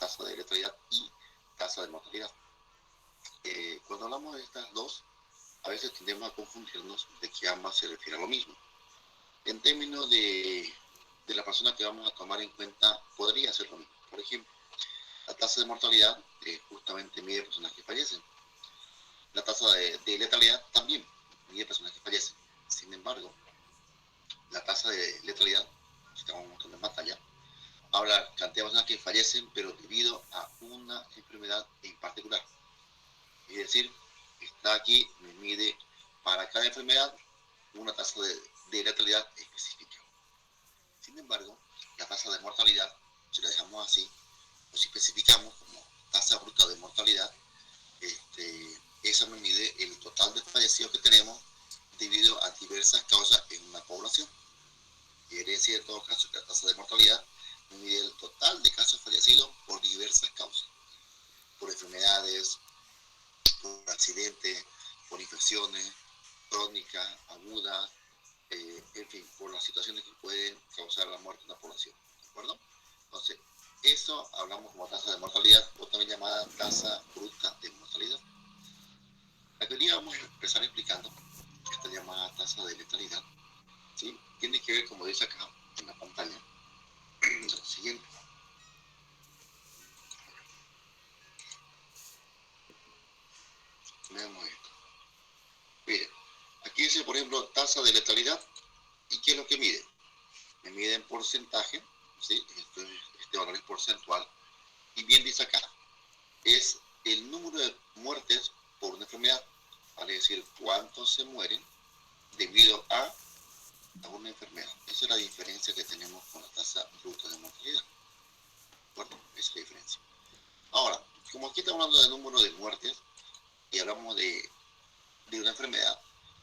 tasa de letalidad y tasa de mortalidad. Cuando hablamos de estas dos, a veces tendemos a confundirnos de que ambas se refieren a lo mismo. En términos de la persona que vamos a tomar en cuenta, podría ser lo mismo. Por ejemplo, la tasa de mortalidad justamente mide personas que fallecen. La tasa de letalidad también mide personas que fallecen. Sin embargo, la tasa de letalidad, que estamos mostrando en pantalla, habla de cantidad de personas que fallecen, pero debido a una enfermedad en particular. Es decir, está aquí, me mide para cada enfermedad una tasa de letalidad específica. Sin embargo, la tasa de mortalidad, si la dejamos así, o si especificamos como tasa bruta de mortalidad, esa me mide el total de fallecidos que tenemos debido a diversas causas en una población. Quiere decir en todo caso que la tasa de mortalidad me mide el total de casos fallecidos por diversas causas, por enfermedades, por accidentes, por infecciones crónicas, agudas, en fin, por las situaciones que pueden causar la muerte de una población. ¿De acuerdo? Entonces, eso hablamos como tasa de mortalidad, o también llamada tasa bruta de mortalidad. La teoría vamos a empezar explicando esta llamada tasa de letalidad, ¿sí? Tiene que ver, como dice acá en la pantalla, lo siguiente. Veamos esto. Mire, aquí dice, por ejemplo, tasa de letalidad. ¿Y qué es lo que mide? Me mide en porcentaje, ¿sí? Este valor es porcentual. Y bien dice acá, es el número de muertes por una enfermedad. Vale decir, cuántos se mueren debido a una enfermedad. Esa es la diferencia que tenemos con la tasa bruta de mortalidad. ¿De acuerdo? Esa es la diferencia. Ahora, como aquí estamos hablando del número de muertes y hablamos de una enfermedad,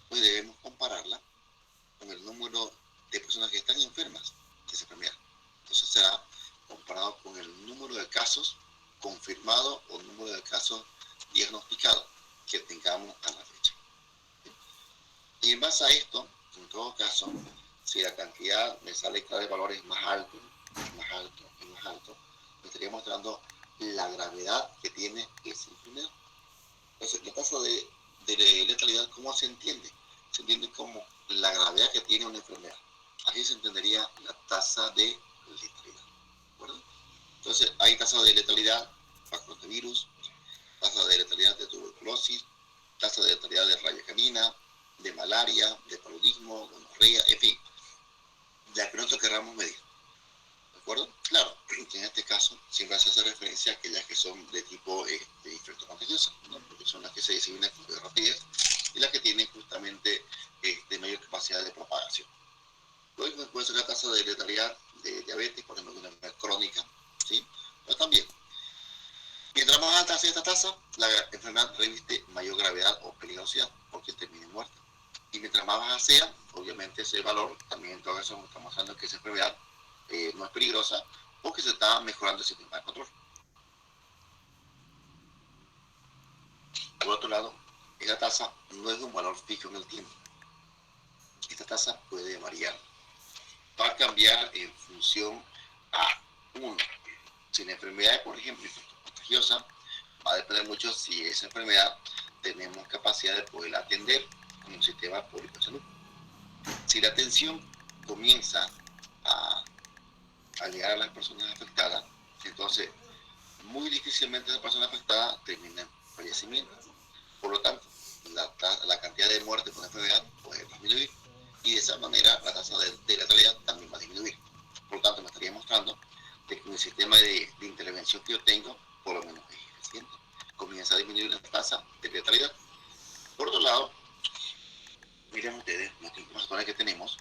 pues debemos compararla con el número de personas que están enfermas de esa enfermedad. Entonces será comparado con el número de casos confirmados o número de casos diagnosticados que tengamos a la fecha. Y en base a esto, en todo caso, si la cantidad me sale cada vez valores más altos, más alto y más alto, me estaría mostrando la gravedad que tiene esa enfermedad. Entonces, la tasa de letalidad, ¿cómo se entiende? Se entiende como la gravedad que tiene una enfermedad. Así se entendería la tasa de letalidad. ¿De acuerdo? Entonces, hay tasa de letalidad para coronavirus, tasa de letalidad de tuberculosis, tasa de letalidad de raya canina, de malaria, de paludismo, gonorrea, en fin, la que nosotros queramos medir. ¿De acuerdo? Claro, que en este caso siempre se hace referencia a aquellas que son de tipo infecto contagioso, ¿no? Porque son las que se diseminan con mayor rapidez y las que tienen justamente mayor capacidad de propagación. Luego puede ser la tasa de letalidad de diabetes, por ejemplo, de una enfermedad crónica, ¿sí? Pero también, mientras más alta sea esta tasa, la enfermedad reviste mayor gravedad o peligrosidad, porque termina en muerte. Y mientras más baja sea, obviamente ese valor, también en todo caso estamos hablando que esa enfermedad no es peligrosa, o que se está mejorando el sistema de control. Por otro lado, esta tasa no es un valor fijo en el tiempo. Esta tasa puede variar. Va a cambiar en función a, uno, si la enfermedad es, por ejemplo, contagiosa, va a depender mucho si esa enfermedad tenemos capacidad de poderla atender con un sistema público de salud. Si la atención comienza a llegar a las personas afectadas, entonces muy difícilmente esa persona afectada termina en fallecimiento. Por lo tanto, la cantidad de muertes por enfermedad puede disminuir y de esa manera la tasa de letalidad también va a disminuir. Por lo tanto, me estaría mostrando que con el sistema de intervención que yo tengo, por lo menos es eficiente, comienza a disminuir la tasa de letalidad. Por otro lado, miren ustedes, nuestra información que tenemos,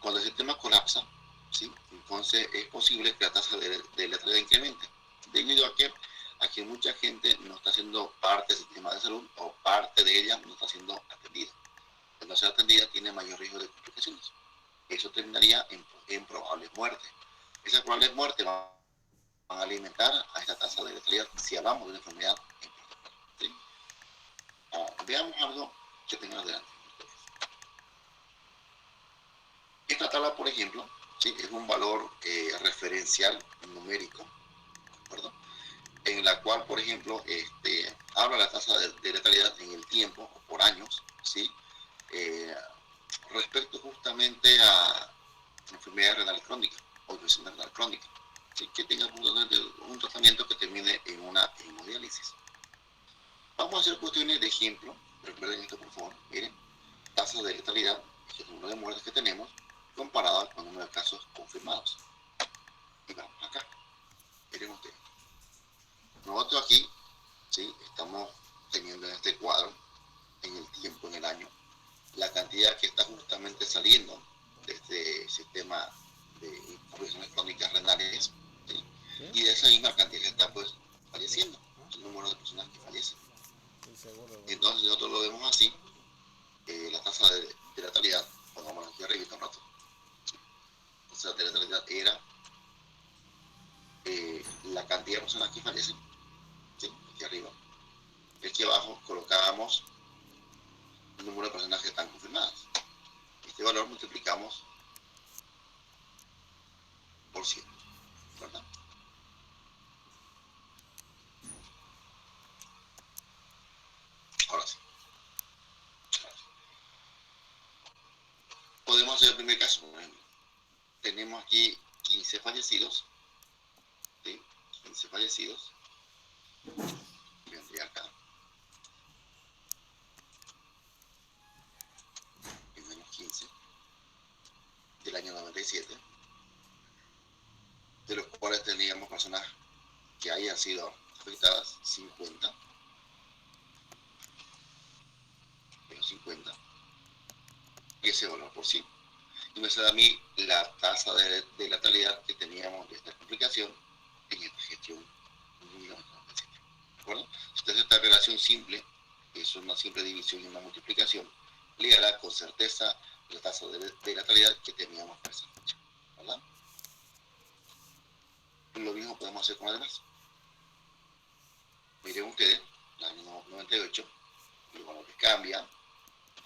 cuando el sistema colapsa, ¿sí? Entonces es posible que la tasa de letalidad incremente, debido a que mucha gente no está siendo parte del sistema de salud o parte de ella no está siendo atendida. Al no ser atendida tiene mayor riesgo de complicaciones. Eso terminaría en probables muertes. Esas probables muertes van a alimentar a esta tasa de letalidad si hablamos de una enfermedad en particular, ¿sí? Veamos algo que tengan adelante. Esta tabla, por ejemplo, ¿sí? Es un valor referencial numérico en la cual, por ejemplo, habla la tasa de letalidad en el tiempo, o por años, ¿sí? Eh, respecto justamente a enfermedad renal crónica o insuficiencia renal crónica, ¿sí? Que tenga un tratamiento que termine en una hemodiálisis. Vamos a hacer cuestiones de ejemplo, recuerden esto por favor, miren, tasa de letalidad, que es el número de muertes que tenemos, comparada con el número de casos confirmados. Y vamos acá, miren ustedes. Nosotros aquí, ¿sí? Estamos teniendo en este cuadro, en el tiempo, en el año, la cantidad que está justamente saliendo de este sistema de infecciones crónicas renales, ¿sí? ¿Sí? Y de esa misma cantidad que está pues falleciendo, el número de personas que fallecen. El seguro, bueno. Entonces nosotros lo vemos así, la tasa de letalidad, pongámoslo aquí arriba un rato, la tasa de letalidad era la cantidad de personas que fallecen, ¿sí? Aquí arriba. Aquí abajo colocábamos el número de personas que están confirmadas. Este valor multiplicamos por 100, ¿verdad? Ahora sí. Podemos hacer el primer caso, por ejemplo. Tenemos aquí 15 fallecidos, ¿sí? 15 fallecidos. Vendría acá. En años 15 del año 97, de los cuales teníamos personas que hayan sido afectadas 50, menos 50, y ese valor por 100. Y me sale a mí la tasa de letalidad que teníamos de esta complicación en esta gestión. ¿De acuerdo? Si usted hace esta relación simple, que es una simple división y una multiplicación, le dará con certeza la tasa de letalidad que teníamos para esa fecha, ¿verdad? Lo mismo podemos hacer con las demás. Miren ustedes, el año 98, los valores cambian,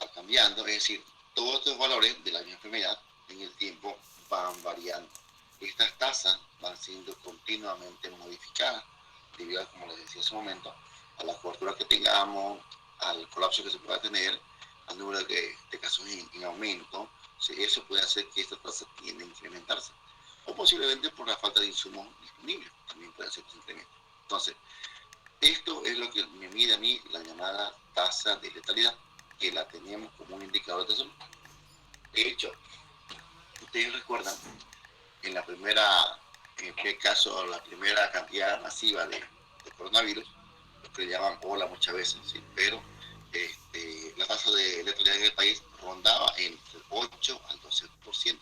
va cambiando, es decir, todos estos valores de la misma enfermedad en el tiempo van variando. Estas tasas van siendo continuamente modificadas debido a, como les decía hace un momento, a la cobertura que tengamos, al colapso que se pueda tener, al número de casos en aumento. Eso puede hacer que esta tasa tienda a incrementarse. O posiblemente por la falta de insumos disponibles, también puede hacer que se incremente. Entonces, esto es lo que me mide a mí la llamada tasa de letalidad, que la teníamos como un indicador de salud. De hecho, ustedes recuerdan, en la primera, en este caso, la primera cantidad masiva de coronavirus, lo que le llaman ola muchas veces, ¿sí? Pero la tasa de letalidad en el país rondaba entre el 8 al 12%.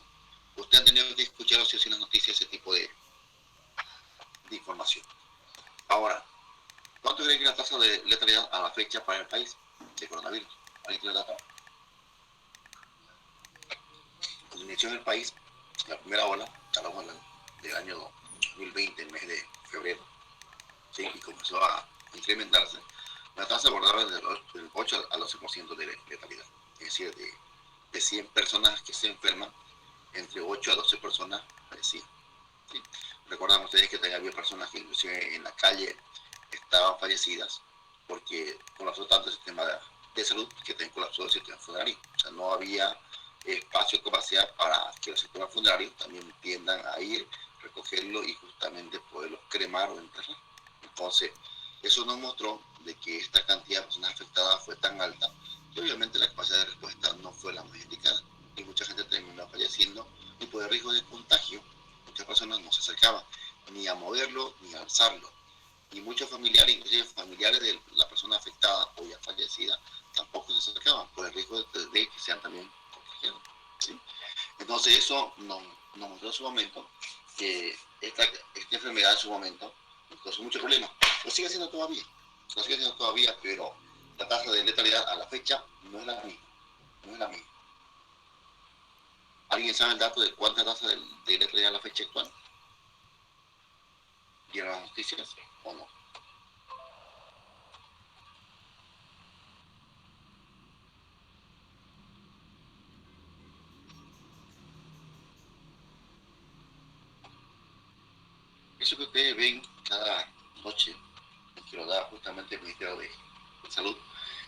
Ustedes han tenido que escuchar o si en las noticias ese tipo de información. Ahora, ¿cuánto creen que es la tasa de letalidad a la fecha para el país de coronavirus? ¿Alguien tiene datos? Cuando inició en el país la primera ola, hablamos del año 2020, el mes de febrero, ¿sí? Y comenzó a incrementarse, la tasa abordaba del 8 al 12% de letalidad. Es decir, de 100 personas que se enferman, entre 8 a 12 personas fallecían. ¿Sí? Recordamos ustedes que también había personas que inclusive en la calle estaban fallecidas porque colapsó tanto el sistema de salud que también colapsó el sistema funerario. O sea, no había espacio, capacidad para que los sistemas funerarios también tiendan a ir, recogerlo y justamente poderlos cremar o enterrar. Entonces, eso nos mostró de que esta cantidad de personas afectadas fue tan alta que obviamente la capacidad de respuesta no fue la más indicada y mucha gente terminó falleciendo y por el riesgo de contagio muchas personas no se acercaban ni a moverlo ni a alzarlo y muchos familiares, inclusive familiares de la persona afectada o ya fallecida, tampoco se acercaban por el riesgo de que sean también contagiados, ¿sí? Entonces eso nos mostró en su momento que esta enfermedad en su momento nos causó muchos problemas. Lo sigue haciendo todavía, pero la tasa de letalidad a la fecha no es la misma, no es la misma. ¿Alguien sabe el dato de cuánta tasa de letalidad a la fecha actual? ¿Vieron las noticias o no? Eso que ustedes ven, cada noche, que lo da justamente el Ministerio de Salud,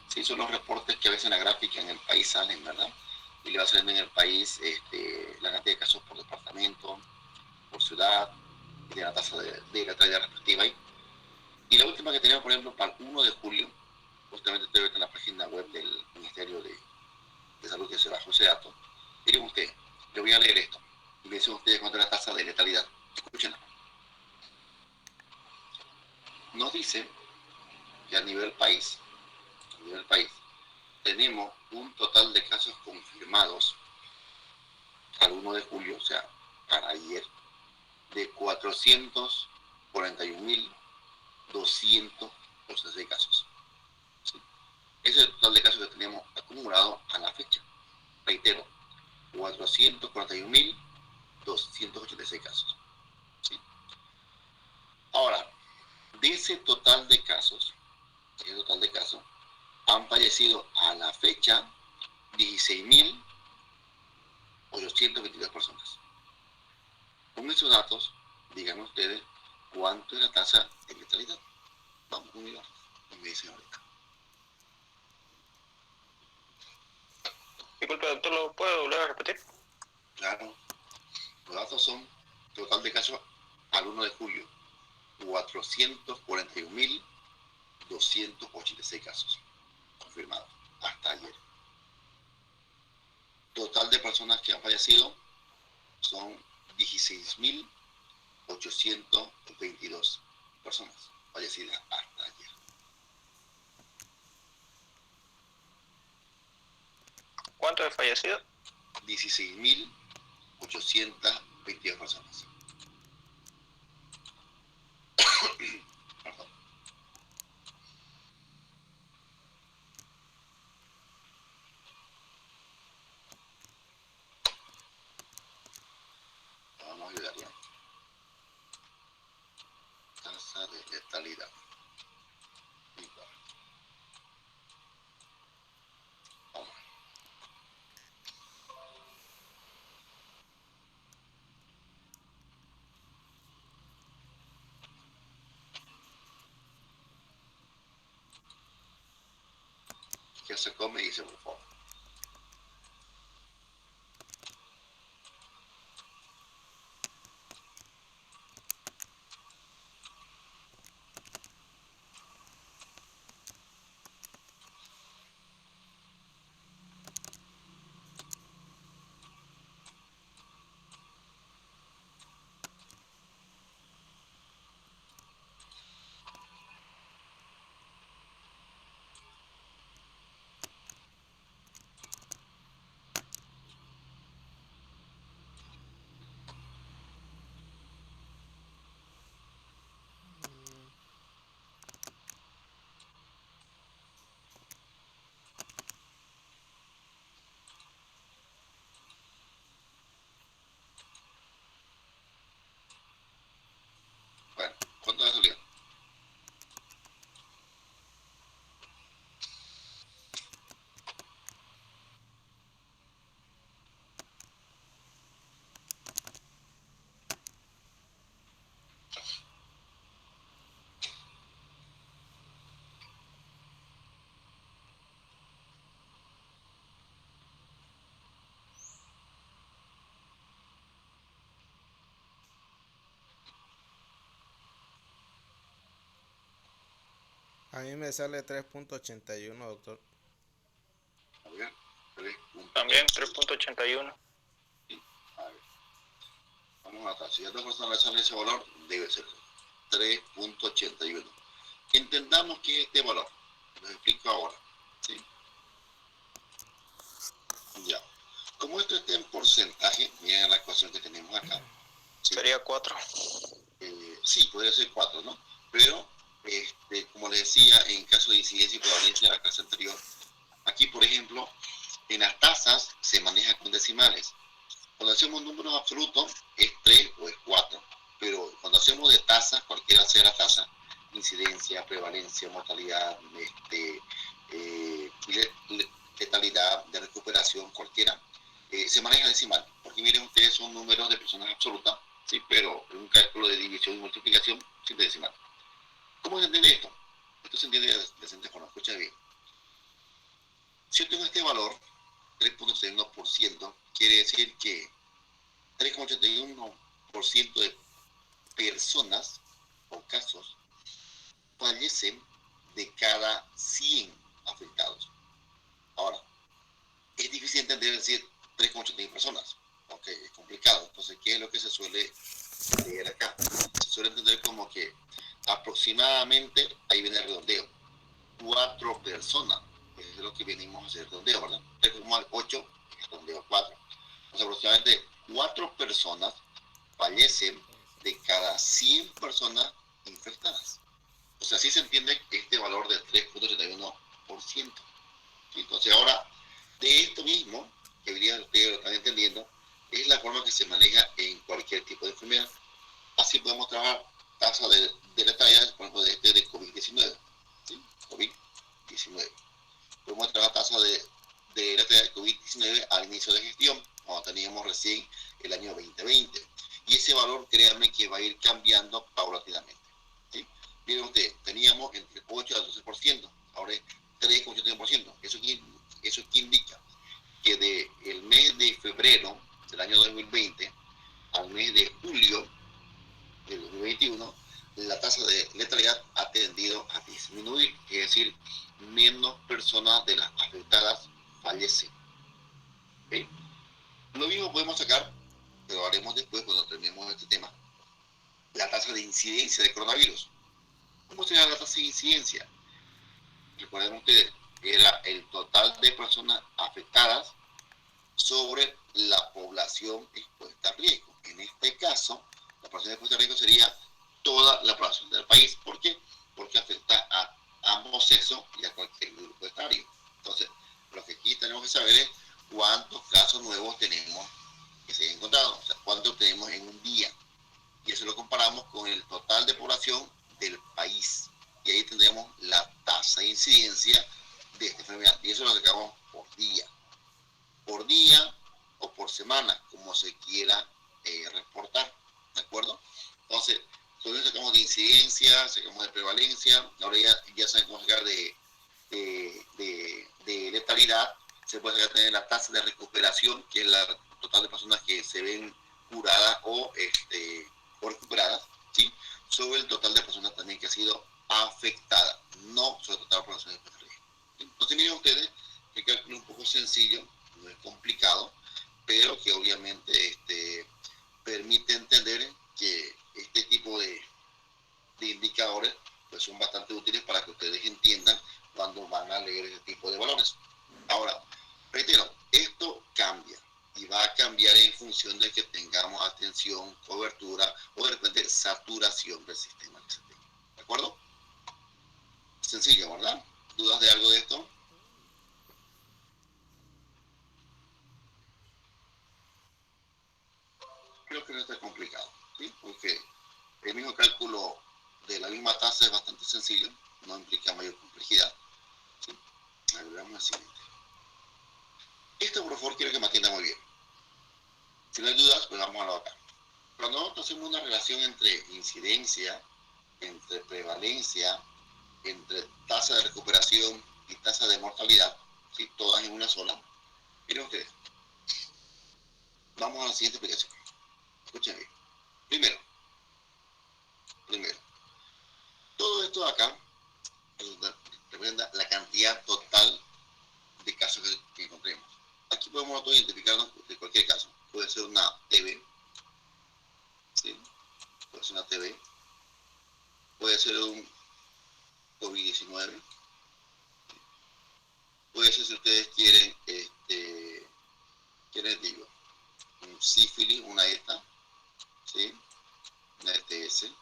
se hizo los reportes que a veces en la gráfica en el país salen, ¿verdad? Y le va a salir en el país la cantidad de casos por departamento, por ciudad, y de la tasa de letalidad respectiva ahí. Y la última que tenemos, por ejemplo, para el 1 de julio, justamente usted ve en la página web del Ministerio de Salud que se bajó ese dato. Miren ustedes, le voy a leer esto. Y me dicen ustedes cuánto es la tasa de letalidad. Escúchenla. Nos dice que a nivel país, tenemos un total de casos confirmados al 1 de julio, o sea, para ayer, de 441.286 casos. ¿Sí? Ese es el total de casos que tenemos acumulado a la fecha. Reitero, 441.286 casos. ¿Sí? Ahora, de ese total de casos, han fallecido a la fecha 16.822 personas. Con esos datos, díganme ustedes cuánto es la tasa de letalidad. Vamos a mirar, me dicen ahorita. Disculpe, doctor, ¿lo puedo volver a repetir? Claro, los datos son total de casos al 1 de julio, 441.286 casos confirmados hasta ayer. Total de personas que han fallecido son 16.822 personas fallecidas hasta ayer. ¿Cuánto de fallecidos? 16.822 personas. Perdón. Vamos a ayudar ya. Tasa de letalidad. Vamos. ¿Qué se come? Dice, por favor. Bueno, ¿cuánto va a salir? A mí me sale 3.81, doctor. A ver, 3. También 3.81. Sí, a ver. Vamos a tratar. Si a 2 personas le sale ese valor, debe ser 3.81. Entendamos que es este valor. Lo explico ahora. ¿Sí? Ya. Como esto está en porcentaje, miren la ecuación que tenemos acá. ¿Sí? Sería 4. Sí, podría ser 4, ¿no? Pero, como les decía, en caso de incidencia y prevalencia de la clase anterior, aquí, por ejemplo, en las tasas se maneja con decimales. Cuando hacemos números absolutos es 3 o es 4, pero cuando hacemos de tasas, cualquiera sea la tasa, incidencia, prevalencia, mortalidad, letalidad, de recuperación, cualquiera, se maneja decimal, porque miren ustedes son números de personas absolutas, sí, pero en un cálculo de división y multiplicación sin decimal. ¿Cómo se entiende esto? Esto se entiende de la siguiente forma, escucha bien. Si yo tengo este valor, 3.61%, quiere decir que 3,81% de personas o casos fallecen de cada 100 afectados. Ahora, es difícil entender decir 3,81 personas. Ok, es complicado. Entonces, ¿qué es lo que se suele leer acá? Se suele entender como que aproximadamente, ahí viene el redondeo, 4 personas. Es lo que venimos a hacer redondeo, ¿verdad? 3,8 es redondeo 4. Entonces, aproximadamente 4 personas fallecen de cada 100 personas infectadas. O sea, así se entiende este valor de 3,81%. Entonces, ahora, de esto mismo, que hoy día ustedes lo están entendiendo, es la forma que se maneja en cualquier tipo de enfermedad. Así podemos trabajar tasa de letalidad, por ejemplo, de COVID-19. ¿Sí? COVID-19. Podemos trabajar tasa de letalidad de COVID-19 al inicio de gestión, cuando teníamos recién el año 2020. Y ese valor, créanme, que va a ir cambiando paulatinamente. ¿Sí? Miren ustedes, teníamos entre 8 al 12%, ahora es 3,81%. Eso que indica que del mes de febrero del año 2020 al mes de julio del 2021, la tasa de letalidad ha tendido a disminuir, es decir, menos personas de las afectadas fallecen. ¿Okay? Lo mismo podemos sacar, pero lo haremos después cuando terminemos este tema, la tasa de incidencia de coronavirus. ¿Cómo será la tasa de incidencia? Recuerden ustedes, era el total de personas afectadas sobre la población expuesta a riesgo. En este caso, la población expuesta a riesgo sería toda la población del país. ¿Por qué? Porque afecta a ambos sexos y a cualquier grupo etario. Entonces, lo que aquí tenemos que saber es cuántos casos nuevos tenemos que se han encontrado, o sea, cuántos tenemos en un día. Y eso lo comparamos con el total de población del país. Y ahí tendremos la tasa de incidencia de esta enfermedad. Y eso lo sacamos por día o por semana, como se quiera reportar. ¿De acuerdo? Entonces, todo eso sacamos de incidencia, sacamos de prevalencia, ahora ya sabemos sacar de letalidad, se puede sacar también la tasa de recuperación, que es la total de personas que se ven curadas o recuperadas, ¿sí? Sobre el total de personas también que ha sido afectada, no sobre el total de población de riesgo. Entonces, miren ustedes, que cálculo un poco sencillo, no es complicado, pero que obviamente permite entender que este tipo de indicadores pues son bastante útiles para que ustedes entiendan cuando van a leer ese tipo de valores. Ahora, reitero, esto cambia y va a cambiar en función de que tengamos atención, cobertura o de repente saturación del sistema que se tenga. ¿De acuerdo? Sencillo, ¿verdad? ¿Dudas de algo de esto? Creo que no está complicado, ¿sí? Porque el mismo cálculo de la misma tasa es bastante sencillo, no implica mayor complejidad. ¿Sí? A ver, veamos el siguiente. Esto, por favor, quiero que me atienda muy bien. Si no hay dudas, pues vamos a lo acá. Cuando nosotros hacemos una relación entre incidencia, entre prevalencia, entre tasa de recuperación y tasa de mortalidad, ¿sí? Todas en una sola, miren ustedes. Vamos a la siguiente explicación. Escuchen bien. Primero, todo esto de acá representa la cantidad total de casos que encontremos. Aquí podemos nosotros identificarnos de cualquier caso. Puede ser una TB, ¿sí? Puede ser una TB, puede ser un COVID-19, puede ser, si ustedes quieren, ¿qué les digo? Un sífilis, una ETA, ¿sí? Una ETS, aquí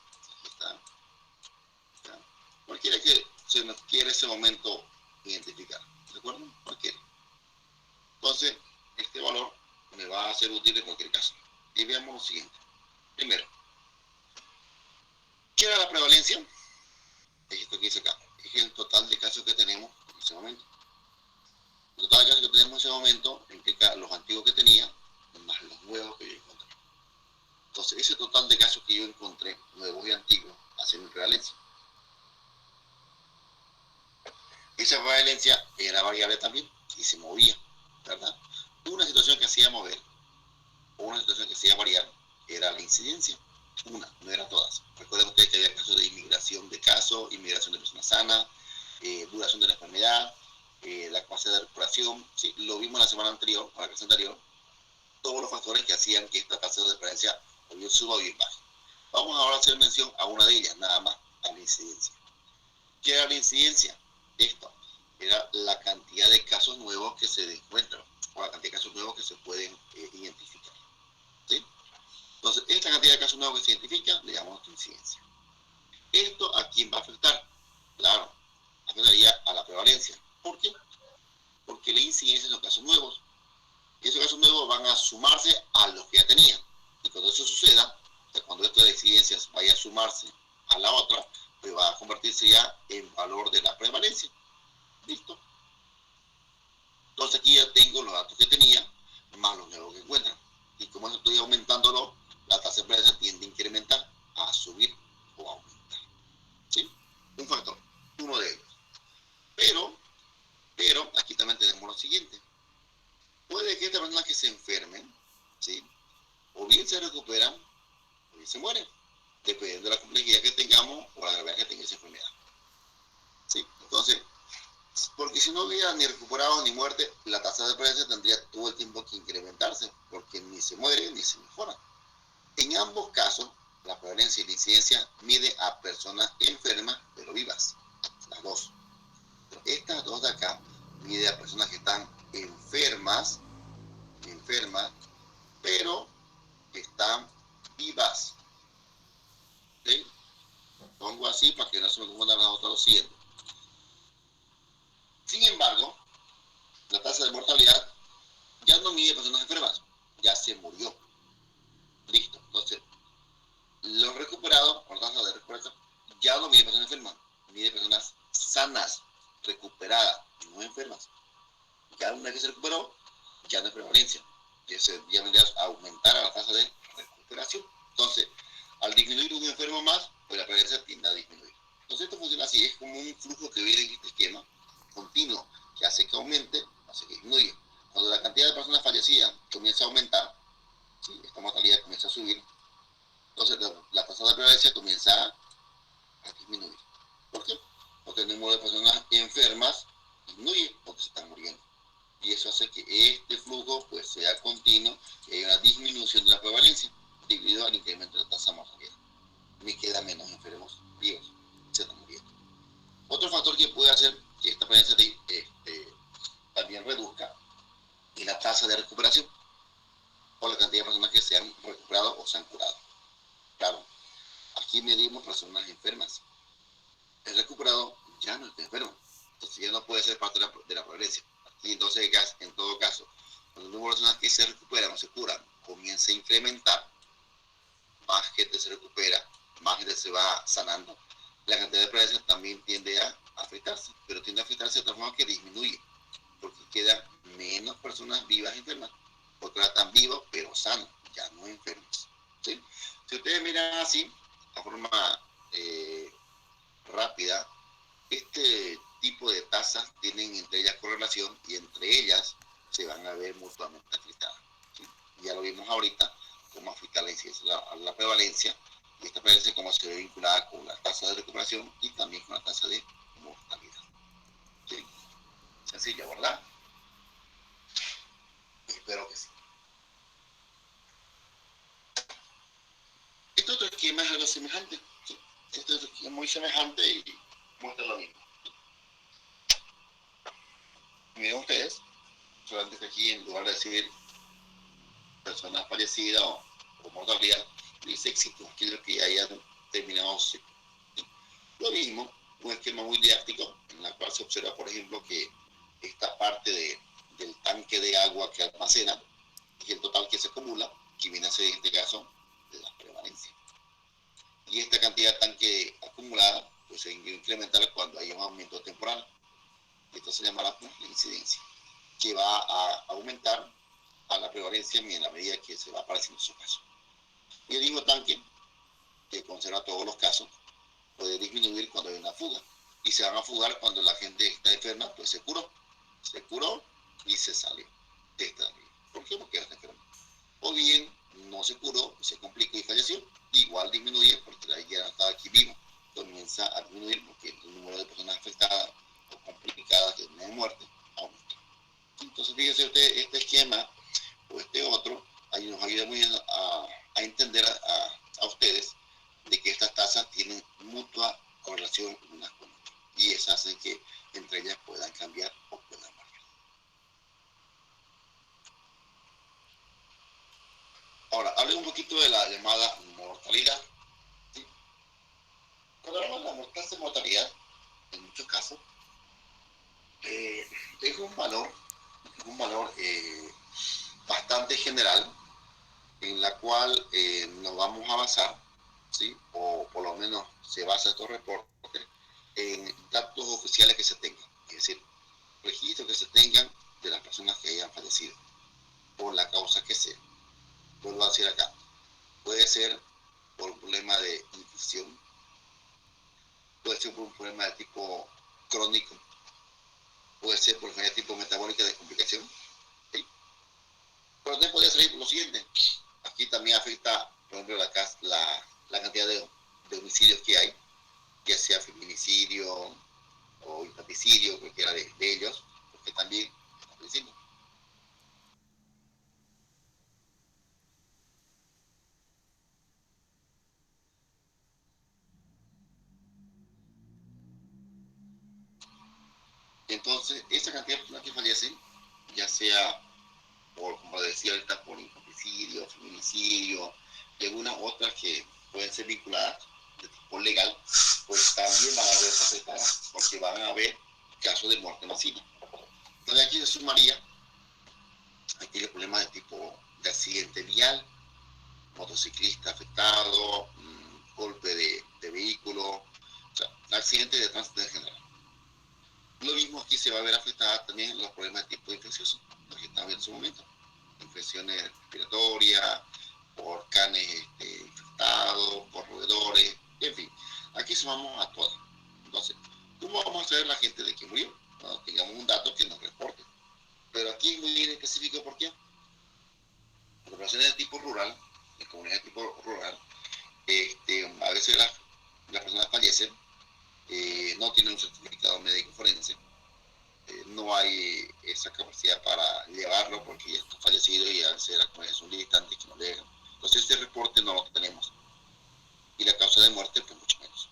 está. Cualquiera que se nos quiera ese momento identificar, ¿de acuerdo? Cualquiera. Entonces, este valor me va a ser útil en cualquier caso. Y veamos lo siguiente. Primero, ¿qué era la prevalencia? Es esto que dice acá. Es el total de casos que tenemos en ese momento. El total de casos que tenemos en ese momento implica los antiguos que tenía más los nuevos que yo encontré. Entonces, ese total de casos que yo encontré, nuevos y antiguos, hace mi prevalencia. esa prevalencia era variable también y se movía, ¿verdad? Una situación que hacía mover o una situación que hacía variar era la incidencia. Una, no eran todas. Recuerden ustedes que había casos de inmigración de casos, inmigración de personas sanas, duración de la enfermedad, la capacidad de recuperación. ¿Sí? Lo vimos la semana anterior, o la clase anterior, todos los factores que hacían que esta tasa de referencia o bien suba o bien baje. Vamos ahora a hacer mención a una de ellas, nada más, a la incidencia. ¿Qué era la incidencia? Esto era la cantidad de casos nuevos que se encuentran, o la cantidad de casos nuevos que se pueden identificar. ¿Sí? Entonces, esta cantidad de casos nuevos que se identifican, le llamamos incidencia. ¿Esto a quién va a afectar? Claro, afectaría a la prevalencia. ¿Por qué? Porque la incidencia son casos nuevos. Y esos casos nuevos van a sumarse a los que ya tenían. Y cuando eso suceda, cuando esta de incidencias vaya a sumarse a la otra, pues va a convertirse ya en valor de la prevalencia. ¿Listo? Entonces aquí ya tengo los datos que tenía, más los nuevos que encuentran. Y como estoy aumentándolo, la tasa de prevalencia tiende a incrementar, a subir o a aumentar. ¿Sí? Un factor, uno de ellos. Pero aquí también tenemos lo siguiente. Puede que estas personas que se enfermen, ¿sí? O bien se recuperan, o bien se mueren, dependiendo de la complejidad que tengamos o la gravedad que tenga esa enfermedad. ¿Sí? Entonces, porque si no hubiera ni recuperado ni muerte, la tasa de prevalencia tendría todo el tiempo que incrementarse, porque ni se muere ni se mejora. En ambos casos, la prevalencia y la incidencia mide a personas enfermas pero vivas, las dos. Pero estas dos de acá mide a personas que están enfermas, pero que están vivas. ¿Sí? Pongo así para que no se me confundan las otras 200. Sin embargo, la tasa de mortalidad ya no mide personas enfermas, ya se murió. Listo. Entonces, los recuperados, por tasa de recuperación, ya no mide personas enfermas, mide personas sanas, recuperadas, no enfermas. Ya una vez que se recuperó, ya no es prevalencia, ya vendría a aumentar a la tasa de recuperación. Entonces, al disminuir un enfermo más, pues la prevalencia tiende a disminuir. Entonces esto funciona así, es como un flujo que viene en este esquema continuo, que hace que aumente, hace que disminuya. Cuando la cantidad de personas fallecidas comienza a aumentar, ¿sí? Esta mortalidad comienza a subir, entonces la tasa de prevalencia comienza a disminuir. ¿Por qué? Porque el número de personas enfermas disminuye porque se están muriendo. Y eso hace que este flujo pues sea continuo y haya una disminución de la prevalencia debido al incremento de la tasa de mortalidad. Me queda menos enfermos vivos, se están muriendo. Otro factor que puede hacer que esta prevalencia también reduzca es la tasa de recuperación o la cantidad de personas que se han recuperado o se han curado. Claro, aquí medimos personas enfermas. El recuperado ya no está enfermo, entonces ya no puede ser parte de la prevalencia. Y entonces, en todo caso, cuando el número de personas que se recuperan o se curan comienza a incrementar, más gente se recupera, más gente se va sanando, la cantidad de prevalencia también tiende a afectarse, pero tiende a afectarse de otra forma que disminuye, porque quedan menos personas vivas enfermas, porque ahora están vivos pero sanos, ya no enfermos. ¿Sí? Si ustedes miran así, de forma rápida, este tipo de tasas tienen entre ellas correlación y entre ellas se van a ver mutuamente afectadas. ¿Sí? Ya lo vimos ahorita, cómo afecta la incidencia a la prevalencia, y esta prevalencia cómo se ve vinculada con la tasa de recuperación y también con la tasa de mortalidad. ¿Sí? Sencillo, ¿verdad? Espero que sí. Este otro esquema es algo semejante. ¿Sí? Este otro esquema es muy semejante y muestra lo mismo. Miren ustedes, solamente que aquí en lugar de decir personas fallecidas o mortalidad, dice éxito, aquellos que hayan terminado su ciclo. Lo mismo, un esquema muy didáctico, en la cual se observa, por ejemplo, que esta parte del tanque de agua que almacena y el total que se acumula, que viene a ser en este caso de la prevalencia. Y esta cantidad de tanque acumulada pues se incrementar cuando hay un aumento temporal. Esto se llama la incidencia, que va a aumentar a la prevalencia en la medida que se va apareciendo su caso. Y el mismo tanque, que conserva todos los casos, puede disminuir cuando hay una fuga. y se van a fugar cuando la gente está enferma, pues se curó y se sale de esta vida. ¿Por qué? Porque está enferma. O bien no se curó, se complicó y falleció, igual disminuye porque ya estaba aquí vivo, comienza a disminuir porque el número de personas afectadas o complicadas que tienen muerte aumenta. Entonces fíjense usted, este esquema o este otro ahí nos ayuda muy bien a entender a ustedes de que estas tasas tienen mutua correlación unas con otras y eso hace que entre ellas puedan cambiar o puedan variar. Ahora, hable un poquito de la llamada mortalidad. ¿Sí? Cuando hablamos de la tasa de mortalidad, en muchos casos, es un valor bastante general en la cual nos vamos a basar, ¿sí? O por lo menos se basa estos reportes en datos oficiales que se tengan, es decir, registros que se tengan de las personas que hayan fallecido, por la causa que sea. Vuelvo a decir acá, puede ser por un problema de infección, puede ser por un problema de tipo crónico, puede ser por enfermedad de tipo metabólica de complicación, ¿sí? Pero también podría ser lo siguiente, aquí también afecta, por ejemplo, la cantidad de homicidios que hay, ya sea feminicidio o infanticidio, cualquiera de ellos, porque también estamos diciendo. Entonces, esa cantidad de personas que fallecen, ya sea por, como decía ahorita, por infanticidio, feminicidio y algunas otras que pueden ser vinculadas de tipo legal, pues también van a verse afectadas porque van a haber casos de muerte masiva. Entonces aquí se sumaría aquellos problemas de tipo de accidente vial, motociclista afectado, golpe de vehículo, o sea, accidentes de tránsito en general. Lo mismo aquí se va a ver afectada también los problemas de tipo infeccioso, los que estamos viendo en su momento, infecciones respiratorias, por canes infectados, por roedores, en fin, aquí sumamos a todas. Entonces, ¿cómo vamos a saber la gente de que murió? Bueno, tengamos un dato que nos reporte. Pero aquí es muy específico, ¿por qué? En poblaciones de tipo rural, en comunidades de tipo rural, a veces las personas fallecen, no tienen un certificado médico forense, no hay esa capacidad para llevarlo porque ya está fallecido y a veces es un distante que no le dejan. Entonces este reporte no lo tenemos y la causa de muerte pues mucho menos.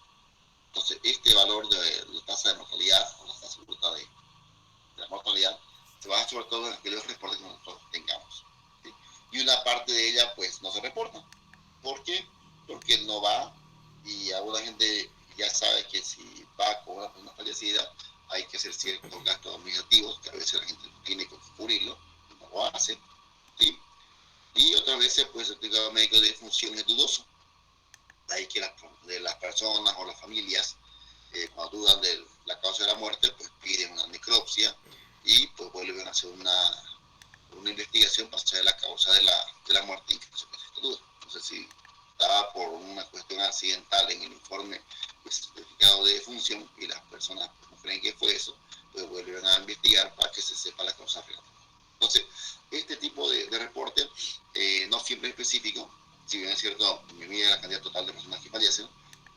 Entonces este valor de la tasa de mortalidad o la tasa bruta de la mortalidad se basa sobre todo en aquellos reportes que nosotros tengamos, ¿sí? Y una parte de ella pues no se reporta. ¿Por qué? Porque no va y alguna gente ya sabe que si va con una persona fallecida hay que hacer ciertos gastos administrativos que a veces la gente tiene que cubrirlo, no lo hace, ¿sí? Y otras veces pues el certificado médico de defunción es dudoso, hay que de las personas o las familias cuando dudan de la causa de la muerte pues piden una necropsia y pues vuelven a hacer una investigación para saber la causa de la muerte en caso que exista duda. No sé si estaba por una cuestión accidental en el informe certificado de defunción y las personas no creen que fue eso, pues vuelven a investigar para que se sepa la causa real. Entonces, este tipo de reporte no siempre es específico, si bien es cierto, me mide la cantidad total de personas que fallecen,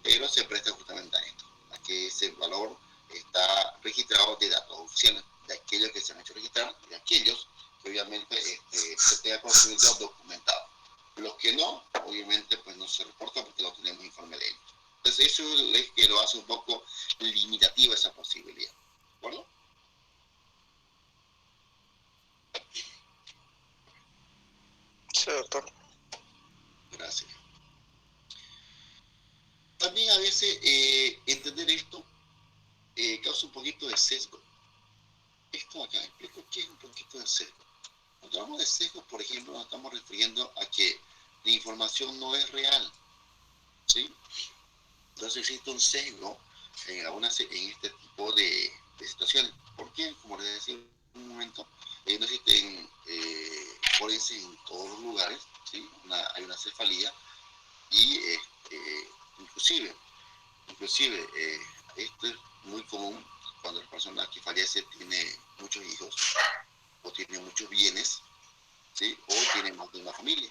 pero se presta justamente a esto, a que ese valor está registrado de datos oficiales, de aquellos que se han hecho registrar y de aquellos que obviamente se tenga conocimiento documentado. Los que no, obviamente, pues no se reportan porque no tenemos informe de ellos. Entonces eso es que lo hace un poco limitativa esa posibilidad. ¿De acuerdo? Sí, doctor. Gracias. También a veces entender esto causa un poquito de sesgo. Esto acá, explico qué es un poquito de sesgo. Cuando hablamos de sesgo, por ejemplo, nos estamos refiriendo a que la información no es real, ¿sí? Entonces existe un sesgo en este tipo de situaciones. ¿Por qué? Como les decía en un momento, no existen forenses en todos los lugares, ¿sí? Hay una cefalía y inclusive esto es muy común cuando la persona que fallece tiene muchos hijos o tiene muchos bienes, ¿sí? O tiene más de una familia.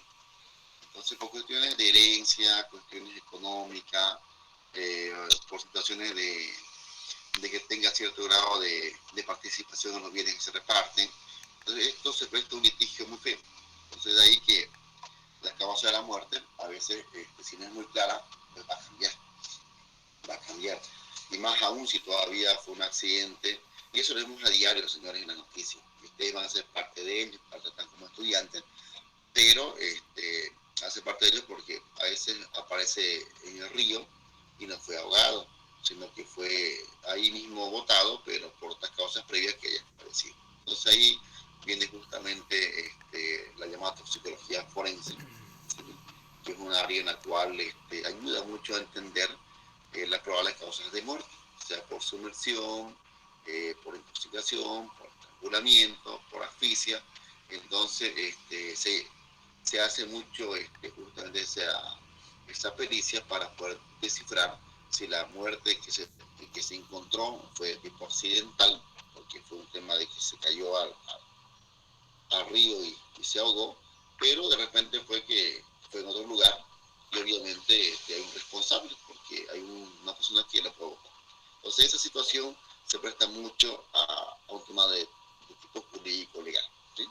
Entonces, por cuestiones de herencia, cuestiones económicas, por situaciones de que tenga cierto grado de participación en los bienes que se reparten, entonces esto se presta un litigio muy feo. Entonces, de ahí que la causa de la muerte, a veces, si no es muy clara, pues va a cambiar. Y más aún si todavía fue un accidente. Y eso lo vemos a diario, señores, en la noticia. Ustedes van a ser parte de ellos, parte están como estudiantes, pero hace parte de ellos porque a veces aparece en el río y no fue ahogado, sino que fue ahí mismo botado, pero por otras causas previas que haya aparecido. Entonces ahí viene justamente la llamada toxicología forense, ¿sí? Que es un área en la cual ayuda mucho a entender las probables causas de muerte, sea por sumersión, por intoxicación, por estrangulamiento, por asfixia. Entonces se hace mucho justamente esa pericia para poder descifrar si la muerte que se encontró fue de tipo accidental, porque fue un tema de que se cayó al río y se ahogó, pero de repente fue en otro lugar y obviamente hay un responsable porque hay una persona que la provocó. Entonces esa situación se presta mucho a un tema de tipo jurídico legal, ¿sí?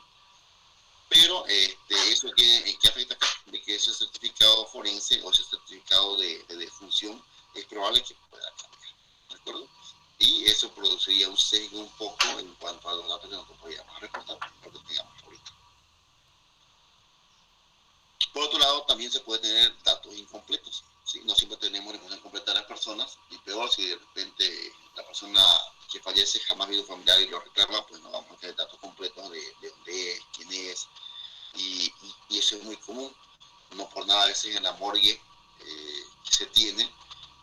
Pero eso ¿en qué afecta acá? De que ese certificado forense o ese certificado de defunción es probable que pueda cambiar, ¿de acuerdo? Y eso produciría un sesgo un poco en cuanto a los datos que nosotros podríamos reportar, lo que tengamos ahorita. Por otro lado, también se puede tener datos incompletos, ¿sí? No siempre tenemos la información completa de las personas, y peor si de repente la persona que fallece jamás ha habido un familiar y lo reclama, pues no vamos a tener datos completos de dónde es, quién es, y eso es muy común. No por nada a veces en la morgue que se tiene,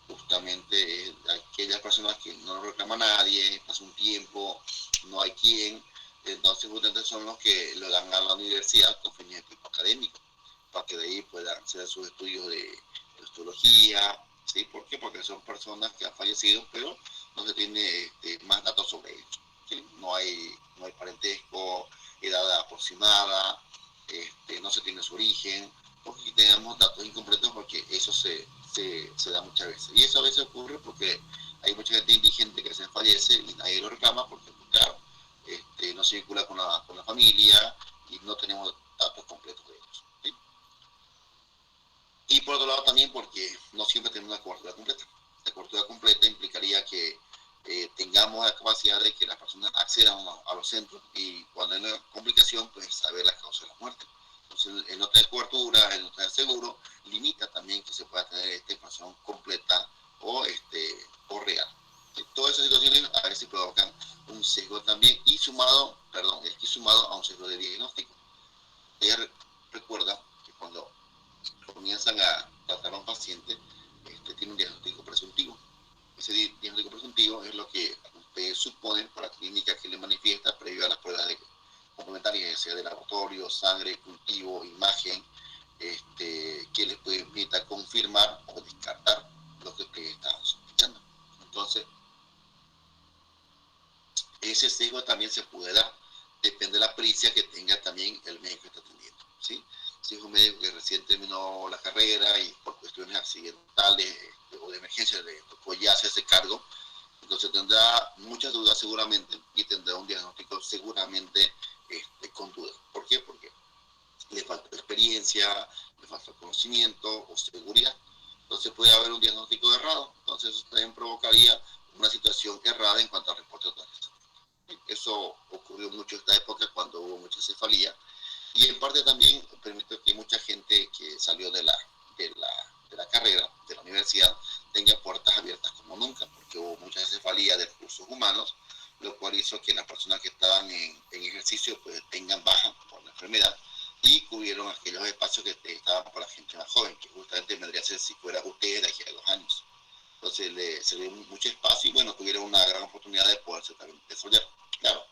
justamente aquellas personas que no lo reclama nadie, pasa un tiempo, no hay quien, entonces justamente son los que lo dan a la universidad con fines de tipo académico, para que de ahí puedan hacer sus estudios de histología, ¿sí? ¿Por qué? Porque son personas que han fallecido, pero no se tiene más datos sobre ellos, ¿sí? No hay parentesco, edad aproximada, no se tiene su origen, porque tenemos datos incompletos porque eso se da muchas veces. Y eso a veces ocurre porque hay mucha gente indigente que se fallece y nadie lo reclama porque, pues, claro, no se vincula con la familia y no tenemos datos completos de ellos, ¿sí? Y por otro lado también porque no siempre tenemos una cobertura completa. La cobertura completa implicaría que tengamos la capacidad de que las personas accedan a los centros y cuando hay una complicación, pues saber la causa de la muerte. Entonces, el no tener cobertura, el no tener seguro, limita también que se pueda tener esta información completa o real. Y todas esas situaciones a veces provocan un sesgo también y sumado a un sesgo de diagnóstico. Ella recuerda que cuando comienzan a tratar a un paciente, tiene un diagnóstico presuntivo. Ese diagnóstico presuntivo es lo que ustedes suponen por la clínica que le manifiesta previo a las pruebas complementarias, sea de laboratorio, sangre, cultivo, imagen, que les permita confirmar o descartar lo que ustedes estaban sospechando. Entonces, ese sesgo también se puede dar, depende de la pericia que tenga también el médico que está atendiendo, ¿sí? Si es un médico que recién terminó la carrera y por cuestiones accidentales o de emergencia le tocó ya hacerse cargo, entonces tendrá muchas dudas seguramente y tendrá un diagnóstico seguramente con dudas. ¿Por qué? Porque le falta experiencia, le falta conocimiento o seguridad. Entonces puede haber un diagnóstico errado. Entonces eso también provocaría una situación errada en cuanto al reporte de total. Eso ocurrió mucho en esta época cuando hubo mucha cefalía y en parte también permitió que mucha gente que salió de la carrera, de la universidad, tenga puertas abiertas como nunca, porque hubo mucha cefalía de recursos humanos, lo cual hizo que las personas que estaban en ejercicio pues tengan baja por la enfermedad y cubrieron aquellos espacios que estaban para la gente más joven, que justamente vendría a ser si fuera ustedes de aquí a 2 años. Entonces se le dio mucho espacio y bueno, tuvieron una gran oportunidad de poderse también desarrollar. Claro,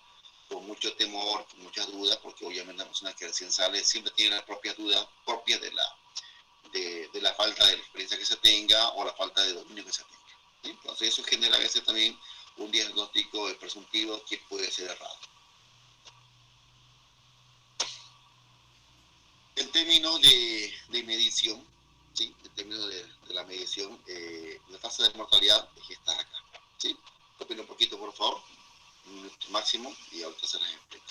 con mucho temor, con muchas dudas, porque obviamente la persona que recién sale siempre tiene las propias dudas propias de la falta de la experiencia que se tenga o la falta de dominio que se tenga, ¿sí? Entonces eso genera a veces también un diagnóstico presuntivo que puede ser errado. En términos de medición, ¿sí? En términos de la medición, la tasa de mortalidad es esta acá, ¿sí? Topen un poquito, por favor, un minuto máximo, y ahorita se las explico.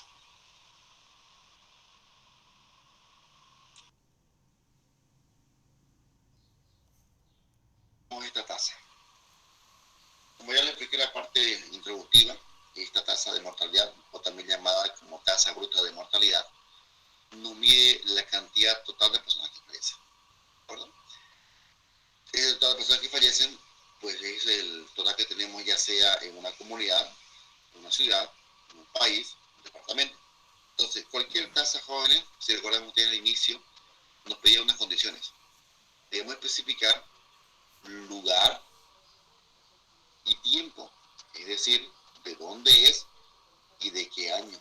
Esta tasa. Como ya les expliqué la parte introductiva, esta tasa de mortalidad, o también llamada como tasa bruta de mortalidad, no mide la cantidad total de personas que fallecen. ¿De acuerdo? El total de personas que fallecen, pues es el total que tenemos ya sea en una comunidad, en una ciudad, en un país, un departamento. Entonces, cualquier tasa, jóvenes, si recuerdan ustedes al inicio, nos pedía unas condiciones. Debemos especificar lugar y tiempo, es decir, de dónde es y de qué año.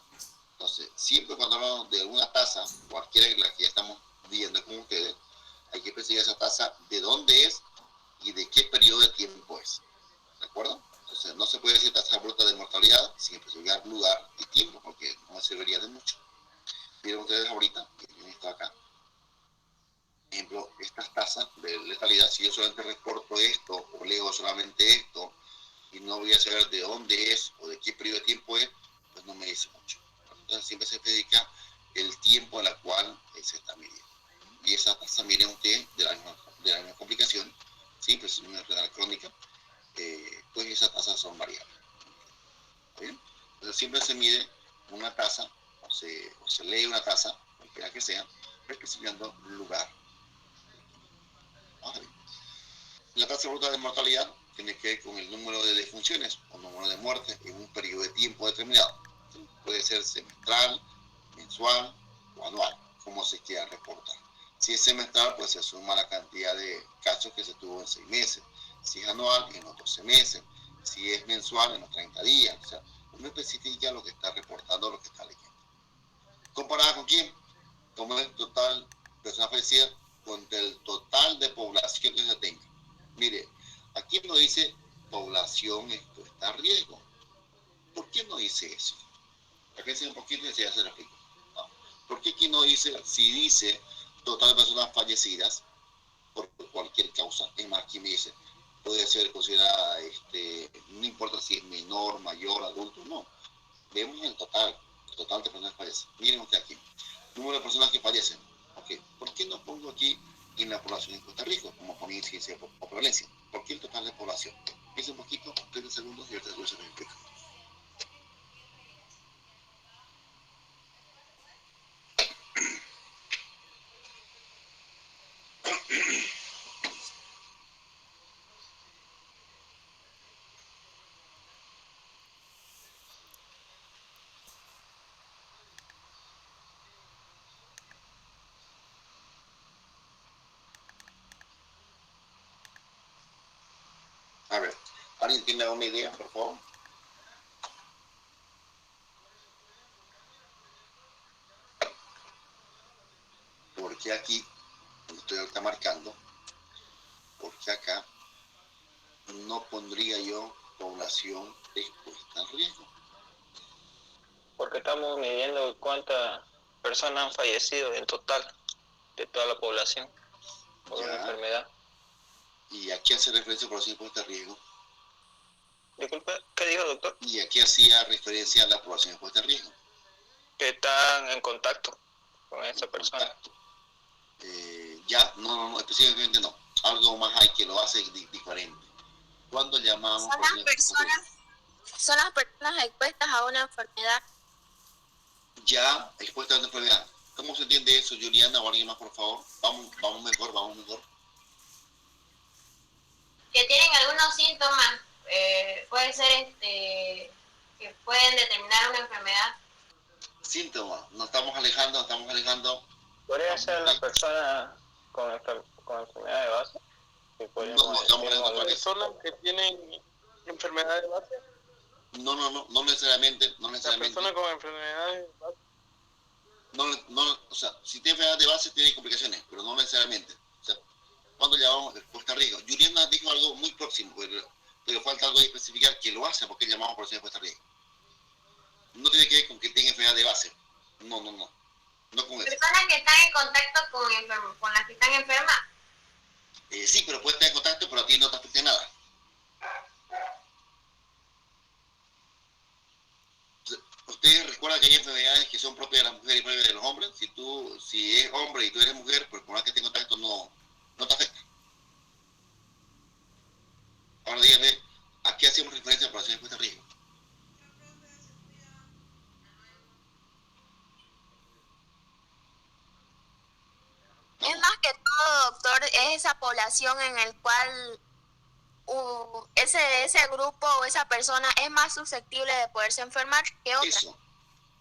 Entonces, siempre cuando hablamos de alguna tasa, cualquiera de las que ya estamos viendo con ustedes, hay que especificar esa tasa de dónde es y de qué periodo de tiempo es. ¿De acuerdo? Entonces, no se puede decir tasa bruta de mortalidad sin especificar lugar y tiempo, porque no serviría de mucho. Miren ustedes ahorita, en esto acá. Por ejemplo, estas tasas de letalidad, si yo solamente reporto esto o leo solamente esto y no voy a saber de dónde es o de qué periodo de tiempo es, pues no me dice mucho. Entonces siempre se dedica el tiempo a la cual se está midiendo. Y esa tasa, miren usted, de la misma complicación, ¿sí? Pues es una enfermedad crónica, pues esas tasas son variables. ¿Bien? Entonces siempre se mide una tasa, o se lee una tasa, cualquiera que sea, especificando lugar. La tasa bruta de mortalidad tiene que ver con el número de defunciones o número de muertes en un periodo de tiempo determinado. Puede ser semestral, mensual o anual, como se quiera reportar. Si es semestral, pues se suma la cantidad de casos que se tuvo en 6 meses. Si es anual, en los 12 meses. Si es mensual, en los 30 días. O sea, uno especifica lo que está reportando, lo que está leyendo. ¿Comparada con quién? Como el total de personas fallecidas contra el total de población que se tenga. Mire, aquí no dice población expuesta a riesgo. ¿Por qué no dice eso? Fíjense un poquito y ya se lo explico. ¿Por qué aquí no dice, si dice total de personas fallecidas por cualquier causa? Es más, aquí me dice, puede ser considerada, no importa si es menor, mayor, adulto, no. Vemos el total de personas fallecidas. Miren usted aquí, número de personas que fallecen. Okay. ¿Por qué no pongo aquí en la población en Costa Rica, como poner incidencia o prevalencia? ¿Por qué el total de población? Piensa un poquito, 30 segundos y ahorita se lo explico. A ver, ¿alguien tiene una idea, por favor? Porque aquí, estoy ahorita marcando, porque acá no pondría yo población expuesta al riesgo. Porque estamos midiendo cuántas personas han fallecido en total de toda la población por una enfermedad. ¿Y a qué hace referencia población expuesta al riesgo? Disculpe, ¿qué dijo, doctor? ¿Y a qué hacía referencia a la población expuesta al riesgo? Que están en contacto con esa persona. No, específicamente no. Algo más hay que lo hace diferente. ¿Cuándo llamamos? Son las personas expuestas a una enfermedad. Ya expuestas a una enfermedad. ¿Cómo se entiende eso, Juliana, o alguien más, por favor? Vamos mejor. Que tienen algunos síntomas, puede ser que pueden determinar una enfermedad. Síntomas, nos estamos alejando. ¿Podría ser la persona con enfermedad de base? No estamos alejando. ¿Personas que tienen enfermedad de base? No necesariamente. La persona con enfermedades de base. O sea, si tiene enfermedad de base tiene complicaciones, pero no necesariamente. O sea, ¿cuándo llamamos expuesta a riesgo? Juliana dijo algo muy próximo, pero falta falta algo de especificar que lo hace porque llamamos población expuesta a riesgo. No tiene que ver con que tenga enfermedad de base. No con eso. Personas que están en contacto con las que están enfermas. Sí, pero puede estar en contacto, pero a ti no te afecta nada. Ustedes recuerdan que hay enfermedades que son propias de las mujeres y propias de los hombres. Si es hombre y tú eres mujer, pues por más que esté en contacto no te afecta. Ahora dígame, ¿a qué hacemos referencia a población expuesta a riesgo? Es más que todo, doctor, es esa población en el cual ese grupo o esa persona es más susceptible de poderse enfermar que otra.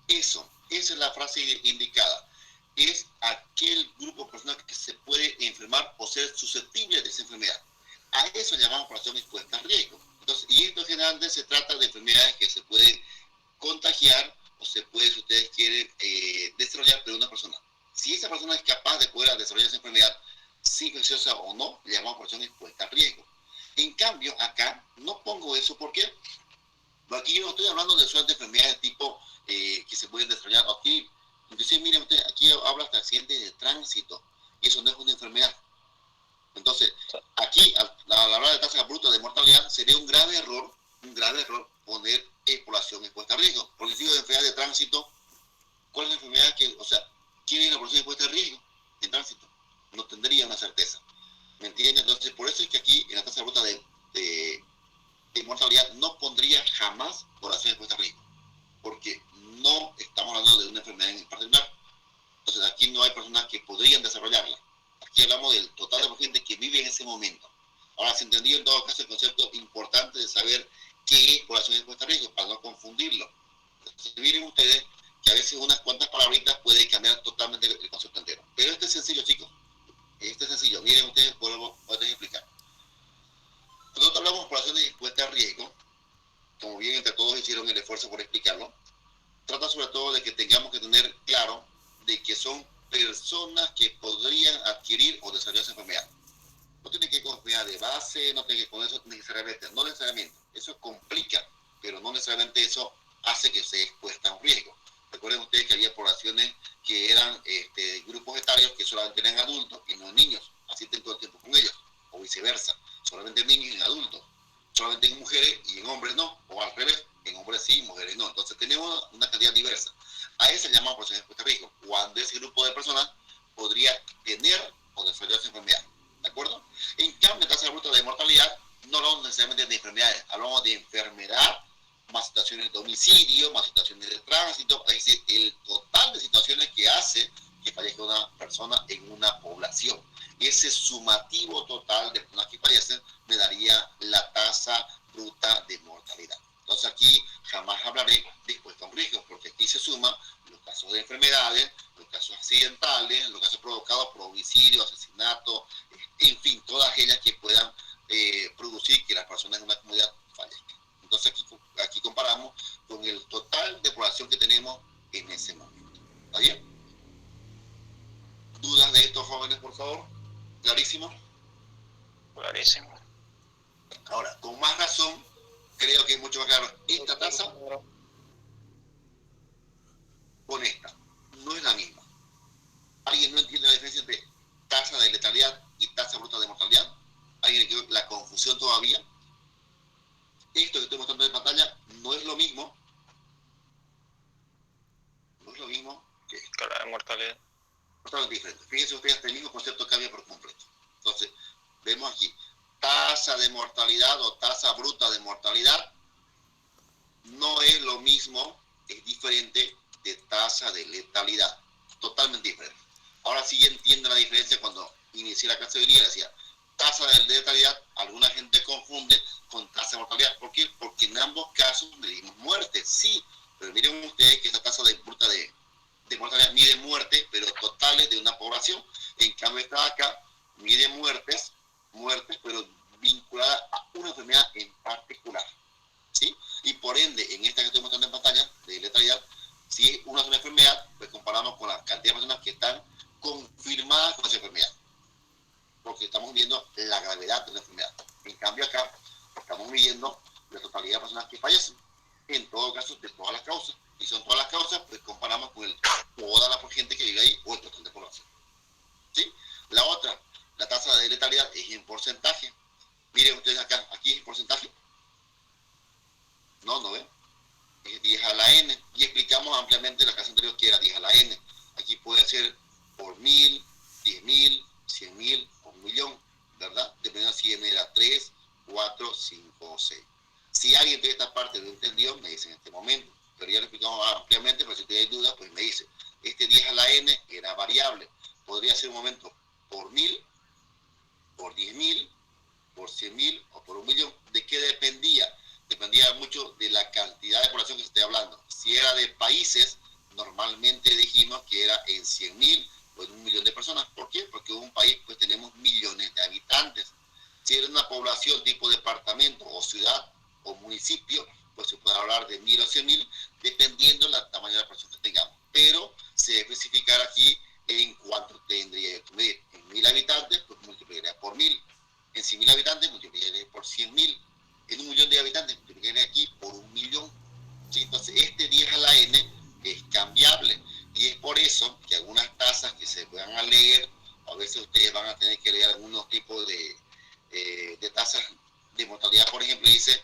Esa es la frase indicada. Es aquel grupo de personas que se puede enfermar o ser susceptible de esa enfermedad. A eso llamamos población expuesta a riesgo. Entonces, y esto generalmente se trata de enfermedades que se pueden contagiar o se puede, si ustedes quieren, desarrollar por una persona. Si esa persona es capaz de poder desarrollar esa enfermedad, si infecciosa o no, le llamamos población expuesta a riesgo. En cambio, acá no pongo eso porque aquí yo no estoy hablando de solamente enfermedades de tipo que se pueden desarrollar. Aquí, inclusive, miren ustedes, aquí habla hasta accidentes de tránsito. Y eso no es una enfermedad. Entonces, aquí, a la hora de tasa bruta de mortalidad, sería un grave error poner población expuesta a riesgo. Porque si digo de enfermedad de tránsito, ¿cuál es la enfermedad quién es la población expuesta a riesgo en tránsito? No tendría una certeza. ¿Me entienden? Entonces, por eso es que aquí, en la tasa bruta de mortalidad, no pondría jamás población expuesta a riesgo. Porque no estamos hablando de una enfermedad en particular. Entonces, aquí no hay personas que podrían desarrollarla. Aquí hablamos del total de pacientes que vive en ese momento. Ahora, se entendió en todo caso el concepto importante de saber qué es población expuesta a riesgo, para no confundirlo. Entonces, miren ustedes que a veces unas cuantas palabritas pueden cambiar totalmente el concepto entero. Pero este es sencillo, chicos. Este es sencillo. Miren ustedes, vuelvo a explicar. Nosotros hablamos de poblaciones expuestas a riesgo, como bien entre todos hicieron el esfuerzo por explicarlo. Trata sobre todo de que tengamos que tener claro de que son personas que podrían adquirir o desarrollar esa enfermedad. No tiene que ir con enfermedad de base, no tiene que ir con eso necesariamente, no necesariamente. Eso complica, pero no necesariamente eso hace que se expuesta a un riesgo. Recuerden ustedes que había poblaciones que eran grupos etarios que solamente eran adultos y no niños, asisten todo el tiempo con ellos, o viceversa, solamente niños y adultos, solamente en mujeres y en hombres no, o al revés, en hombres sí, mujeres no. Entonces tenemos una cantidad diversa. A eso se llama población expuesta a riesgo, cuando ese grupo de personas podría tener o desarrollar esa enfermedad. ¿De acuerdo? En cambio, tasa bruta de mortalidad, no hablamos necesariamente de enfermedades, hablamos de enfermedad, más situaciones de homicidio, más situaciones de tránsito, es decir, el total de situaciones que hace que fallezca una persona en una población. Ese sumativo total de personas que fallecen me daría la tasa bruta de mortalidad. Entonces aquí jamás hablaré de expuesta a un riesgo, porque aquí se suman los casos de enfermedades, los casos accidentales, los casos provocados por homicidio, asesinato, en fin, todas ellas que puedan producir que las personas en una comunidad fallezcan. Entonces aquí comparamos con el total de población que tenemos en ese momento. ¿Está bien? ¿Dudas de estos jóvenes, por favor? ¿Clarísimo? Clarísimo. Ahora, con más razón, creo que es mucho más claro. Esta tasa con esta no es la misma. ¿Alguien no entiende la diferencia entre tasa de letalidad y tasa bruta de mortalidad? ¿Alguien le quedó la confusión todavía? Esto que estoy mostrando en pantalla no es lo mismo. No es lo mismo que esto. Escala de mortalidad. Totalmente diferente. Fíjense ustedes, el mismo concepto cambia por completo. Entonces, vemos aquí, tasa de mortalidad o tasa bruta de mortalidad no es lo mismo, es diferente de tasa de letalidad. Totalmente diferente. Ahora sí entienden la diferencia cuando inicié la clase de hoy día, decía, tasa de letalidad, alguna gente confunde con tasa de mortalidad. ¿Por qué? Porque en ambos casos medimos muerte, sí, pero miren ustedes que esa tasa de bruta de mortalidad mide muerte, pero totales de una población. En cambio esta acá mide muertes, pero vinculadas a una enfermedad en particular, ¿sí? Y por ende, en esta que estoy mostrando en pantalla, de letalidad, si es una sola enfermedad, pues comparamos con la cantidad de personas que están confirmadas con esa enfermedad, porque estamos viendo la gravedad de la enfermedad. En cambio acá, estamos la totalidad de personas que fallecen. En todo caso, de todas las causas. Y son todas las causas, pues comparamos con toda la gente que vive ahí o el total de población. ¿Sí? La otra, la tasa de letalidad es en porcentaje. Miren ustedes acá, aquí es en porcentaje. No ven. Es 10 a la n. Y explicamos ampliamente en la clase anterior que era 10 a la n. Aquí puede ser por 1000, 10.000, 100.000 o 1.000.000, ¿verdad? Dependiendo si n era 3, 4, 5 o 6. Si alguien de esta parte no entendió, me dice en este momento. Pero ya lo explicamos ampliamente, pero si tiene dudas, pues me dice. Este 10 a la n era variable. Podría ser un momento por 1000, por 10.000, por 100.000 o por 1.000.000. ¿De qué dependía? Dependía mucho de la cantidad de población que se esté hablando. Si era de países, normalmente dijimos que era en 100.000 o en 1.000.000 de personas. ¿Por qué? Porque en un país pues tenemos millones de habitantes. Si era una población tipo departamento o ciudad o municipio, pues se puede hablar de 1.000 o 100.000, dependiendo del tamaño de la población que tengamos. Pero se debe especificar aquí en cuánto tendría que medir. En 1.000 habitantes, pues multiplicaría por 1.000. En 100.000 habitantes, multiplicaría por 100.000. En 1.000.000 de habitantes, multiplicaría aquí por 1.000.000. ¿Sí? Entonces, este 10 a la n es cambiable. Y es por eso que algunas tasas que se van a leer, a veces ustedes van a tener que leer algunos tipos de tasas de mortalidad. Por ejemplo, dice,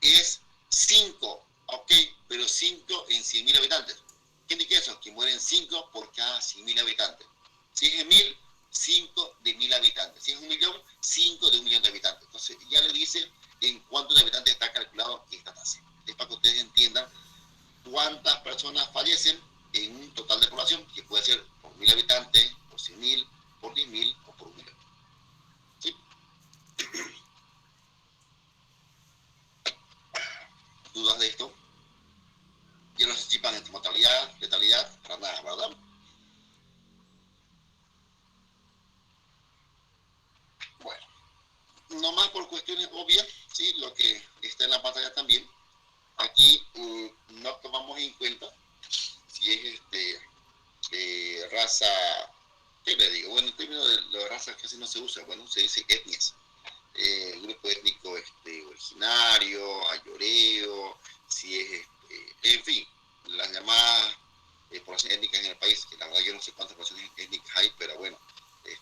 es 5, ok, pero 5 en 100.000 habitantes. ¿Qué indica eso? Que mueren 5 por cada 100.000 habitantes. Si es en 1.000, 5 de 1.000 habitantes. Si es 1.000.000, 5 de 1.000.000 de habitantes. Entonces, ya le dice en cuántos de habitantes está calculado esta tasa. Es para que ustedes entiendan cuántas personas fallecen en un total de población, que puede ser por 1.000 habitantes, por 100.000, por 10.000 o por 1.000.000. ¿Sí? ¿Dudas de esto? Ya no se chipan entre mortalidad, letalidad, para nada, ¿verdad? Bueno, nomás por cuestiones obvias, ¿sí? Lo que está en la pantalla también. Aquí no tomamos en cuenta si es raza, ¿qué le digo? Bueno, en términos de la raza casi no se usa, bueno, se dice etnias. Grupo étnico originario, ayoreo, si es, en fin, las llamadas poblaciones étnicas en el país, que la verdad yo no sé cuántas poblaciones étnicas hay, pero bueno,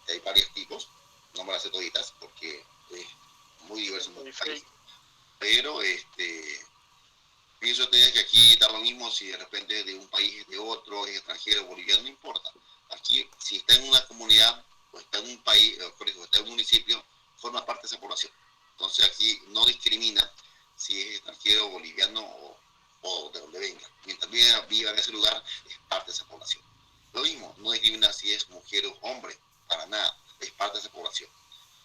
hay varios tipos, no me las sé toditas porque es muy diverso en el país, pero pienso que aquí da lo mismo si de repente de un país es de otro, es extranjero, boliviano, no importa. Aquí, si está en una comunidad, o está en un país, o está en un municipio, forma parte de esa población. Entonces aquí no discrimina si es extranjero, boliviano o de donde venga. Mientras viva en ese lugar, es parte de esa población. Lo mismo, no discrimina si es mujer o hombre, para nada, es parte de esa población.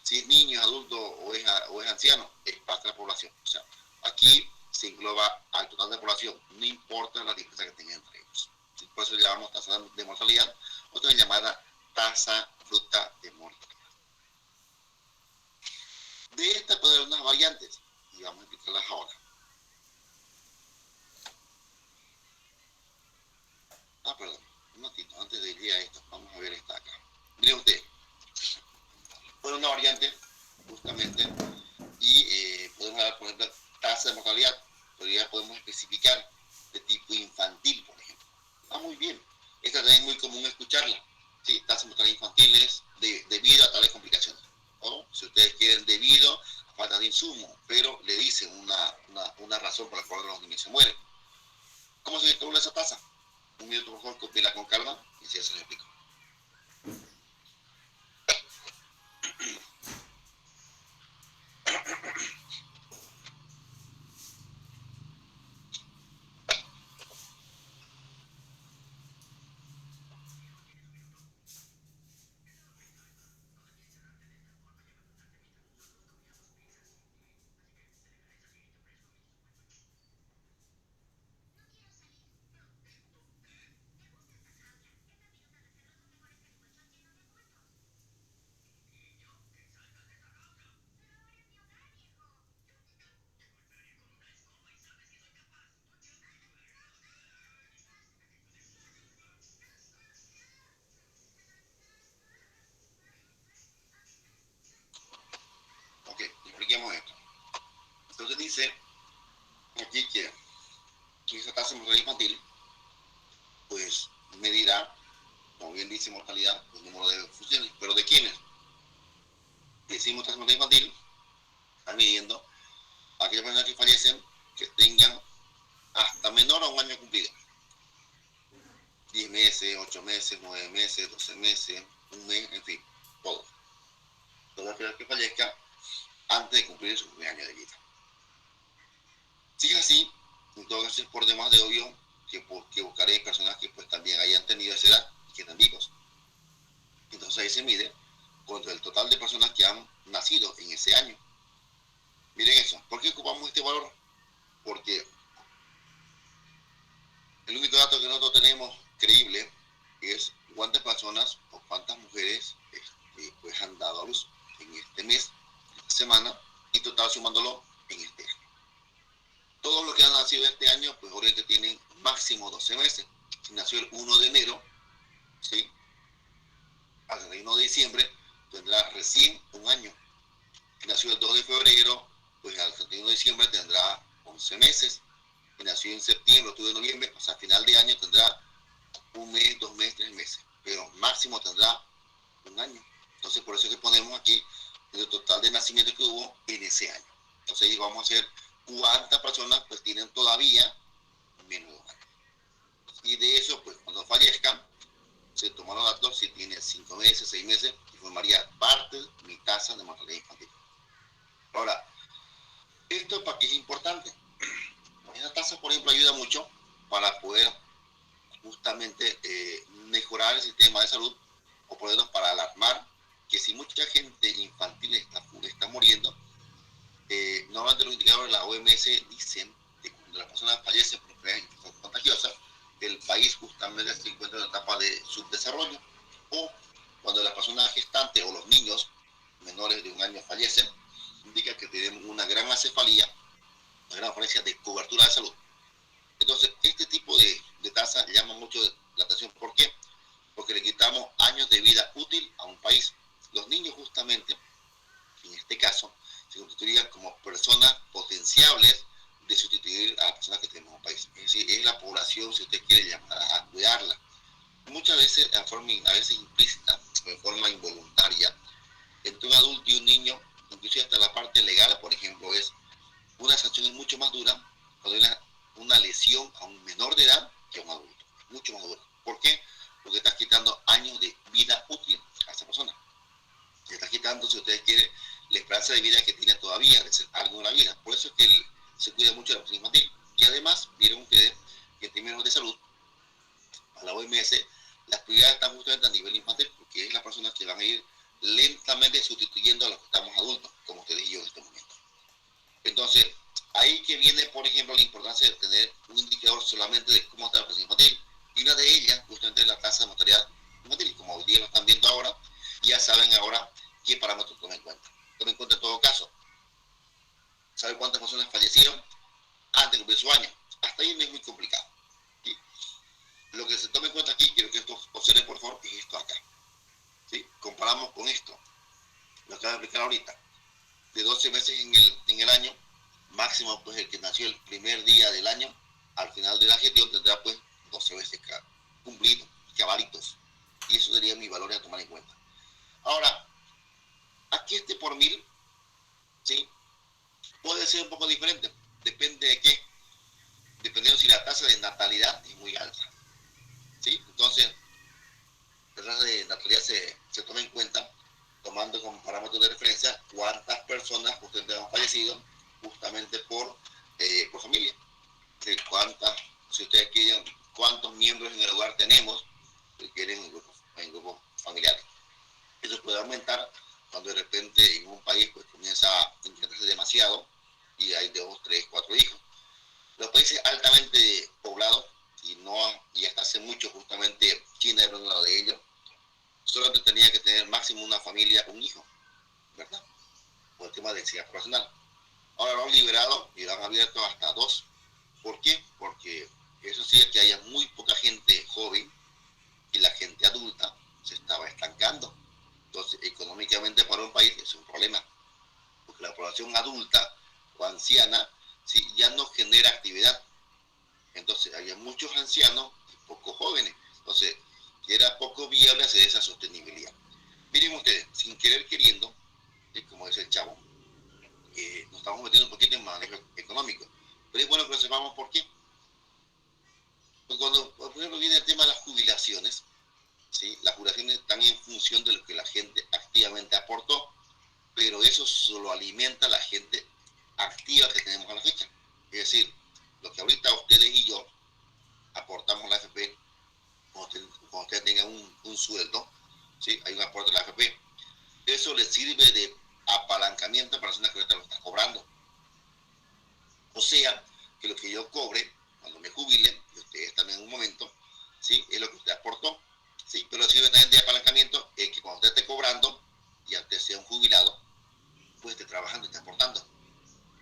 Si es niño, adulto o es anciano, es parte de la población. O sea, aquí se engloba al total de población, no importa la diferencia que tengan entre ellos. Por eso le llamamos tasa de mortalidad, o también llamada tasa bruta de mortalidad. De esta puede haber unas variantes, y vamos a explicarlas ahora. Perdón, un momentito, antes de ir a esto, vamos a ver esta acá. Miren ustedes, puede una variante, justamente, y podemos dar, por ejemplo, tasa de mortalidad, pero ya podemos especificar de tipo infantil, por ejemplo. Muy bien. Esta también es muy común escucharla, ¿sí? Tasas de mortalidad infantiles debido a tales complicaciones. O, si ustedes quieren, debido a falta de insumos, pero le dicen una razón por la cual los niños se mueren. ¿Cómo se calcula esa tasa? Un minuto, por favor, copila con calma y así ya se lo explico. Ok, expliquemos esto. Entonces dice aquí que esa tasa de mortalidad infantil, pues medirá, como bien dice mortalidad, el número de funciones, pero ¿de quiénes? Decimos tasa de mortalidad infantil, está midiendo a aquellas personas que fallecen que tengan hasta menor a un año cumplido. 10 meses, 8 meses, 9 meses, 12 meses, un mes, en fin, todo. Todas aquellas que fallezcan antes de cumplir su primer año de vida. Si es así, entonces es por demás de obvio que buscaré personas que pues también hayan tenido esa edad y que están vivos. Entonces ahí se mide contra el total de personas que han nacido en ese año. Miren eso, ¿por qué ocupamos este valor? Porque el único dato que nosotros tenemos creíble es cuántas personas o cuántas mujeres pues han dado a luz en este mes, esta semana, y total sumándolo en este año. Todos los que han nacido este año, pues obviamente tienen máximo 12 meses. Si nació el 1 de enero, ¿sí? Al 1 de diciembre tendrá recién un año. Si nació el 2 de febrero, pues al 31 de diciembre tendrá 11 meses. Si nació en septiembre, octubre, de noviembre, pues a final de año tendrá un mes, 2 meses, 3 meses. Pero máximo tendrá un año. Entonces por eso es que ponemos aquí el total de nacimientos que hubo en ese año. Entonces ahí vamos a hacer cuántas personas pues tienen todavía menos de un año. Y de eso, pues cuando fallezcan, se toman los datos, si tiene 5 meses, 6 meses, y formaría parte de mi tasa de mortalidad infantil. Ahora, ¿esto para qué es importante? Esa tasa, por ejemplo, ayuda mucho para poder justamente mejorar el sistema de salud, o por lo menos para alarmar que si mucha gente infantil está muriendo, normalmente los indicadores de la OMS dicen que cuando las personas fallecen por enfermedades contagiosas, el país justamente se encuentra en la etapa de subdesarrollo, o cuando las personas gestantes o los niños menores de un año fallecen, indica que tenemos una gran acefalía, una gran falencia de cobertura de salud. Entonces, este tipo de tasa llama mucho la atención. ¿Por qué? Porque le quitamos años de vida útil a un país. Los niños justamente, en este caso, se constituirían como personas potenciables de sustituir a las personas que tenemos en un país. Es decir, es la población, si usted quiere llamar a cuidarla. Muchas veces, a veces implícita, de forma involuntaria, entre un adulto y un niño, inclusive hasta la parte legal, por ejemplo, es una sanción es mucho más dura cuando hay una lesión a un menor de edad que a un adulto. Mucho más dura. ¿Por qué? Porque estás quitando años de vida útil a esa persona. Se está quitando, si ustedes quieren, la esperanza de vida que tiene todavía, de ser algo en la vida. Por eso es que se cuida mucho de la persona infantil. Y además, vieron ustedes que en términos de salud, a la OMS, las prioridades están justamente a nivel infantil, porque es las personas que van a ir lentamente sustituyendo a los que estamos adultos, como ustedes y yo en este momento. Entonces, ahí que viene, por ejemplo, la importancia de tener un indicador solamente de cómo está la persona infantil. Y una de ellas, justamente, es la tasa de mortalidad infantil, como hoy día lo están viendo ahora. Ya saben ahora qué parámetros tomen en cuenta. Tomen en cuenta en todo caso. ¿Saben cuántas personas fallecieron antes de cumplir su año? Hasta ahí no es muy complicado. ¿Sí? Lo que se tome en cuenta aquí, quiero que esto observen por favor, es esto acá. ¿Sí? Comparamos con esto. Lo acabo de explicar ahorita. De 12 meses en el año, máximo pues el que nació el primer día del año, al final de la gestión tendrá pues 12 veces cumplido, cabalitos. Y eso sería mi valor a tomar en cuenta. Ahora, aquí por 1000, ¿sí? Puede ser un poco diferente. Depende de qué. Dependiendo si la tasa de natalidad es muy alta. ¿Sí? Entonces, la tasa de natalidad se toma en cuenta tomando como parámetro de referencia cuántas personas ustedes han fallecido justamente por familia. Cuántas, si ustedes quieren, cuántos miembros en el hogar tenemos que quieren en grupos familiares. Eso puede aumentar cuando de repente en un país pues comienza a incrementarse demasiado y hay 2, 3, 4 hijos. Los países altamente poblados y hasta hace mucho justamente China era uno de ellos, solamente tenía que tener máximo una familia, un hijo, ¿verdad? Por el tema de densidad poblacional. Ahora lo han liberado y lo han abierto hasta 2. ¿Por qué? Porque eso sí es que haya muy poca gente joven y la gente adulta se estaba estancando. Entonces, económicamente para un país es un problema, porque la población adulta o anciana ¿sí? Ya no genera actividad. Entonces, había muchos ancianos y pocos jóvenes. Entonces, era poco viable hacer esa sostenibilidad. Miren ustedes, sin querer queriendo, como dice el chavo, nos estamos metiendo un poquito en manejo económico. Pero es bueno que lo sepamos por qué. Porque cuando, por ejemplo, viene el tema de las jubilaciones, ¿sí? Las jubilaciones están en función de lo que la gente activamente aportó, pero eso solo alimenta a la gente activa que tenemos a la fecha. Es decir, lo que ahorita ustedes y yo aportamos a la AFP, cuando ustedes tengan un sueldo, ¿sí? Hay un aporte a la AFP. Eso les sirve de apalancamiento para las personas que ahorita lo están cobrando. O sea, que lo que yo cobre cuando me jubile, y ustedes también en un momento, ¿sí? Es lo que usted aportó, ¿sí? Pero sirve también de apalancamiento que cuando usted esté cobrando, ya usted sea un jubilado, pues esté trabajando y esté aportando.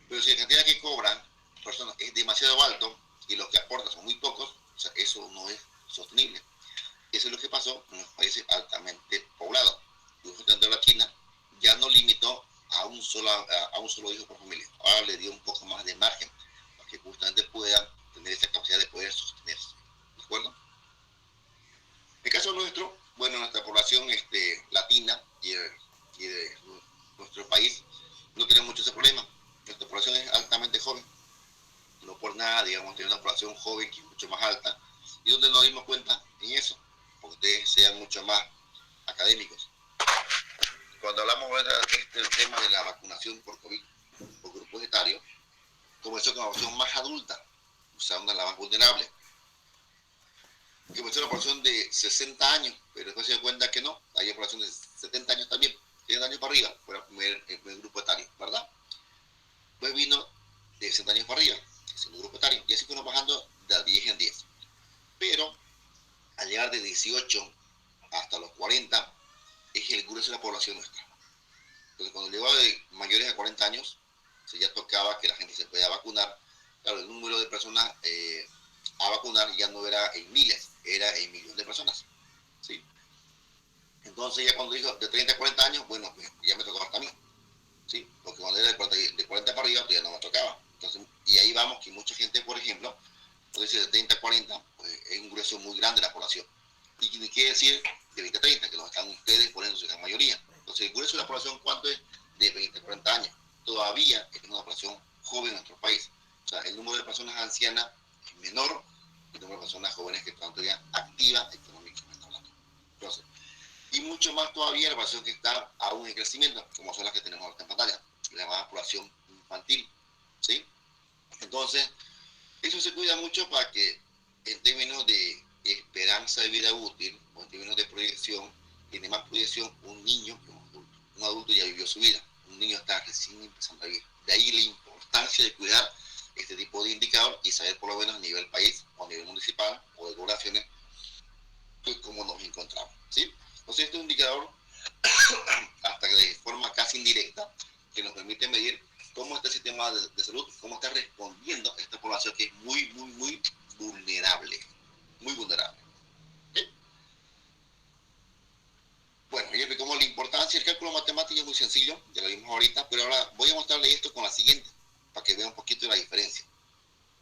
Pero si la cantidad que cobran personas es demasiado alto y los que aportan son muy pocos, o sea, eso no es sostenible. Eso es lo que pasó en los países altamente poblados. Incluso la China ya no limitó a un solo hijo por familia. Ahora le dio un poco más de margen para que justamente puedan tener esa capacidad de poder sostenerse. ¿De acuerdo? En el caso nuestro, bueno, nuestra población latina y de nuestro país no tiene mucho ese problema. Nuestra población es altamente joven. No por nada, digamos, tiene una población joven que es mucho más alta. ¿Y donde nos dimos cuenta en eso? Porque ustedes sean mucho más académicos. Cuando hablamos del tema de la vacunación por COVID, por grupos etarios, comenzó con la población más adulta, o sea, una de las más vulnerables. Comenzó la población de 60 años, pero después se dio cuenta que no, hay población de 70 años también, 70 años para arriba, fue el primer grupo etario, ¿verdad? Después vino de 60 años para arriba, el segundo grupo etario, y así fueron bajando de 10 en 10. Pero al llegar de 18 hasta los 40, es el grueso de la población nuestra. Entonces, cuando llegó de mayores de 40 años, ya tocaba que la gente se pueda vacunar. Claro, el número de personas a vacunar ya no era en miles, era en millones de personas. ¿Sí? Entonces, ya cuando dijo de 30 a 40 años, bueno, pues ya me tocaba hasta a mí. ¿Sí? Porque cuando era de 40 para arriba, pues ya no me tocaba. Entonces, y ahí vamos que mucha gente, por ejemplo, puede decir de 30 a 40, pues es un grueso muy grande de la población. Y quiere decir de 20 a 30, que los están ustedes poniendo en la mayoría. Entonces, el grueso de la población, ¿cuánto es? De 20 a 40 años. Todavía es una población joven en nuestro país. O sea, el número de personas ancianas es menor que el número de personas jóvenes que están todavía activas económicamente hablando. Entonces, y mucho más todavía la población que está aún en crecimiento, como son las que tenemos ahorita en pantalla, la llamada población infantil. ¿Sí? Entonces, eso se cuida mucho para que, en términos de esperanza de vida útil, o en términos de proyección, tiene más proyección un niño que un adulto. Un adulto ya vivió su vida, un niño está recién empezando a vivir. De ahí la importancia de cuidar este tipo de indicador y saber por lo menos a nivel país, o a nivel municipal, o de poblaciones, pues cómo nos encontramos. ¿Sí? Entonces, este es un indicador, hasta que de forma casi indirecta, que nos permite medir cómo está el sistema de salud, cómo está respondiendo esta población que es muy, muy, muy vulnerable. Muy vulnerable. ¿Sí? Bueno, ya explicamos la importancia del cálculo matemático, es muy sencillo, ya lo vimos ahorita, pero ahora voy a mostrarle esto con la siguiente, para que vean un poquito de la diferencia.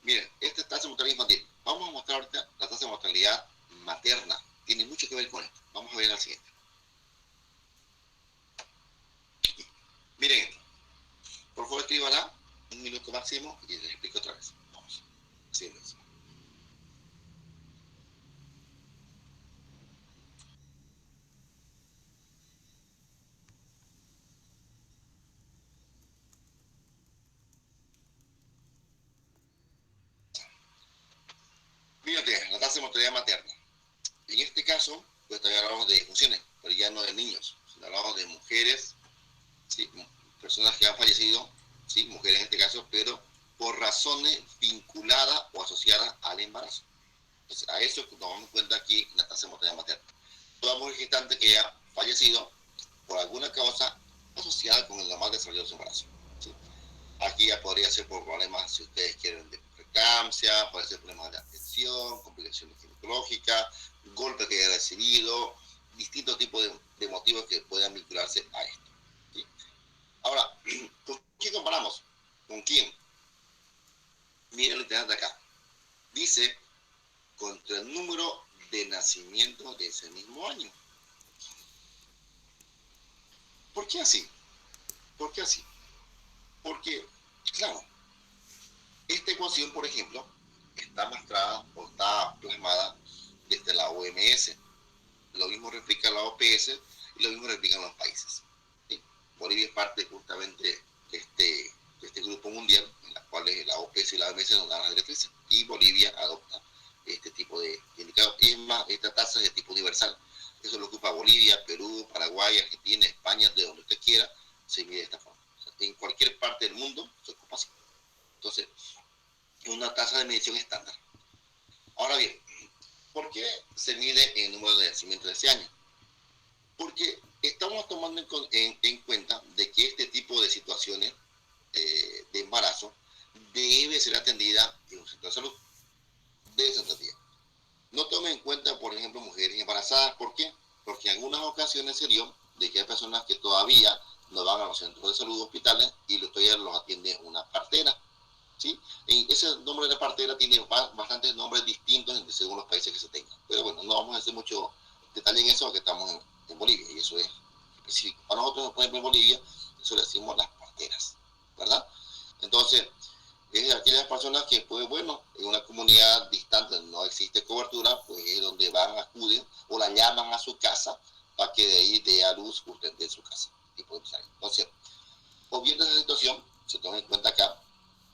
Miren, esta tasa de mortalidad infantil. Vamos a mostrar ahorita la tasa de mortalidad materna. Tiene mucho que ver con esto. Vamos a ver la siguiente. Miren esto. Por favor, escríbanla un minuto máximo y les explico otra vez. Vamos. Haciendo eso. Fíjate, la tasa de mortalidad materna. En este caso, pues también hablamos de funciones, pero ya no de niños, sino hablamos de mujeres, ¿sí? Personas que han fallecido, ¿sí? Mujeres en este caso, pero por razones vinculadas o asociadas al embarazo. Entonces, a eso nos damos cuenta aquí en la tasa de mortalidad materna. Toda mujer gestante que haya fallecido por alguna causa asociada con el normal desarrollo de su embarazo. ¿Sí? Aquí ya podría ser por problemas, si ustedes quieren, de preeclampsia, puede ser problemas de atención, complicaciones ginecológicas, golpes que haya recibido, distintos tipos de motivos que puedan vincularse a esto. ¿Sí? Ahora, ¿con quién comparamos? ¿Con quién? miren lo interesante acá. Dice, contra el número de nacimiento de ese mismo año. ¿Por qué así? ¿Por qué así? Porque, claro, esta ecuación, por ejemplo, está mostrada o está plasmada desde la OMS. Lo mismo replica la OPS y lo mismo replican los países. ¿Sí? Bolivia es parte justamente de este grupo mundial, en la cual la OPS y la OMS nos dan las directrices, y Bolivia adopta este tipo de indicador. Es más, esta tasa es de tipo universal. Eso lo ocupa Bolivia, Perú, Paraguay, Argentina, España, de donde usted quiera, se mide de esta forma. O sea, en cualquier parte del mundo se ocupa así. Entonces, es una tasa de medición estándar. Ahora bien, ¿por qué se mide el número de nacimiento de ese año? Porque estamos tomando en cuenta de que este tipo de situaciones de embarazo debe ser atendida en un centro de salud. Debe ser atendida. No tomen en cuenta, por ejemplo, mujeres embarazadas. ¿Por qué? Porque en algunas ocasiones se dio de que hay personas que todavía no van a los centros de salud, hospitales, y todavía los atiende una partera. ¿Sí? Ese nombre de partera tiene bastantes nombres distintos según los países que se tengan. Pero bueno, no vamos a hacer mucho detalle en eso, porque estamos en Bolivia, y eso es específico. Para nosotros, por ejemplo, en Bolivia, eso le decimos las parteras, ¿verdad? Entonces, es de aquellas personas que, pues bueno, en una comunidad distante donde no existe cobertura, pues es donde van, acuden o la llaman a su casa para que de ahí dé a luz usted de su casa. Y puede empezar. Entonces, obviando esa situación, se toma en cuenta acá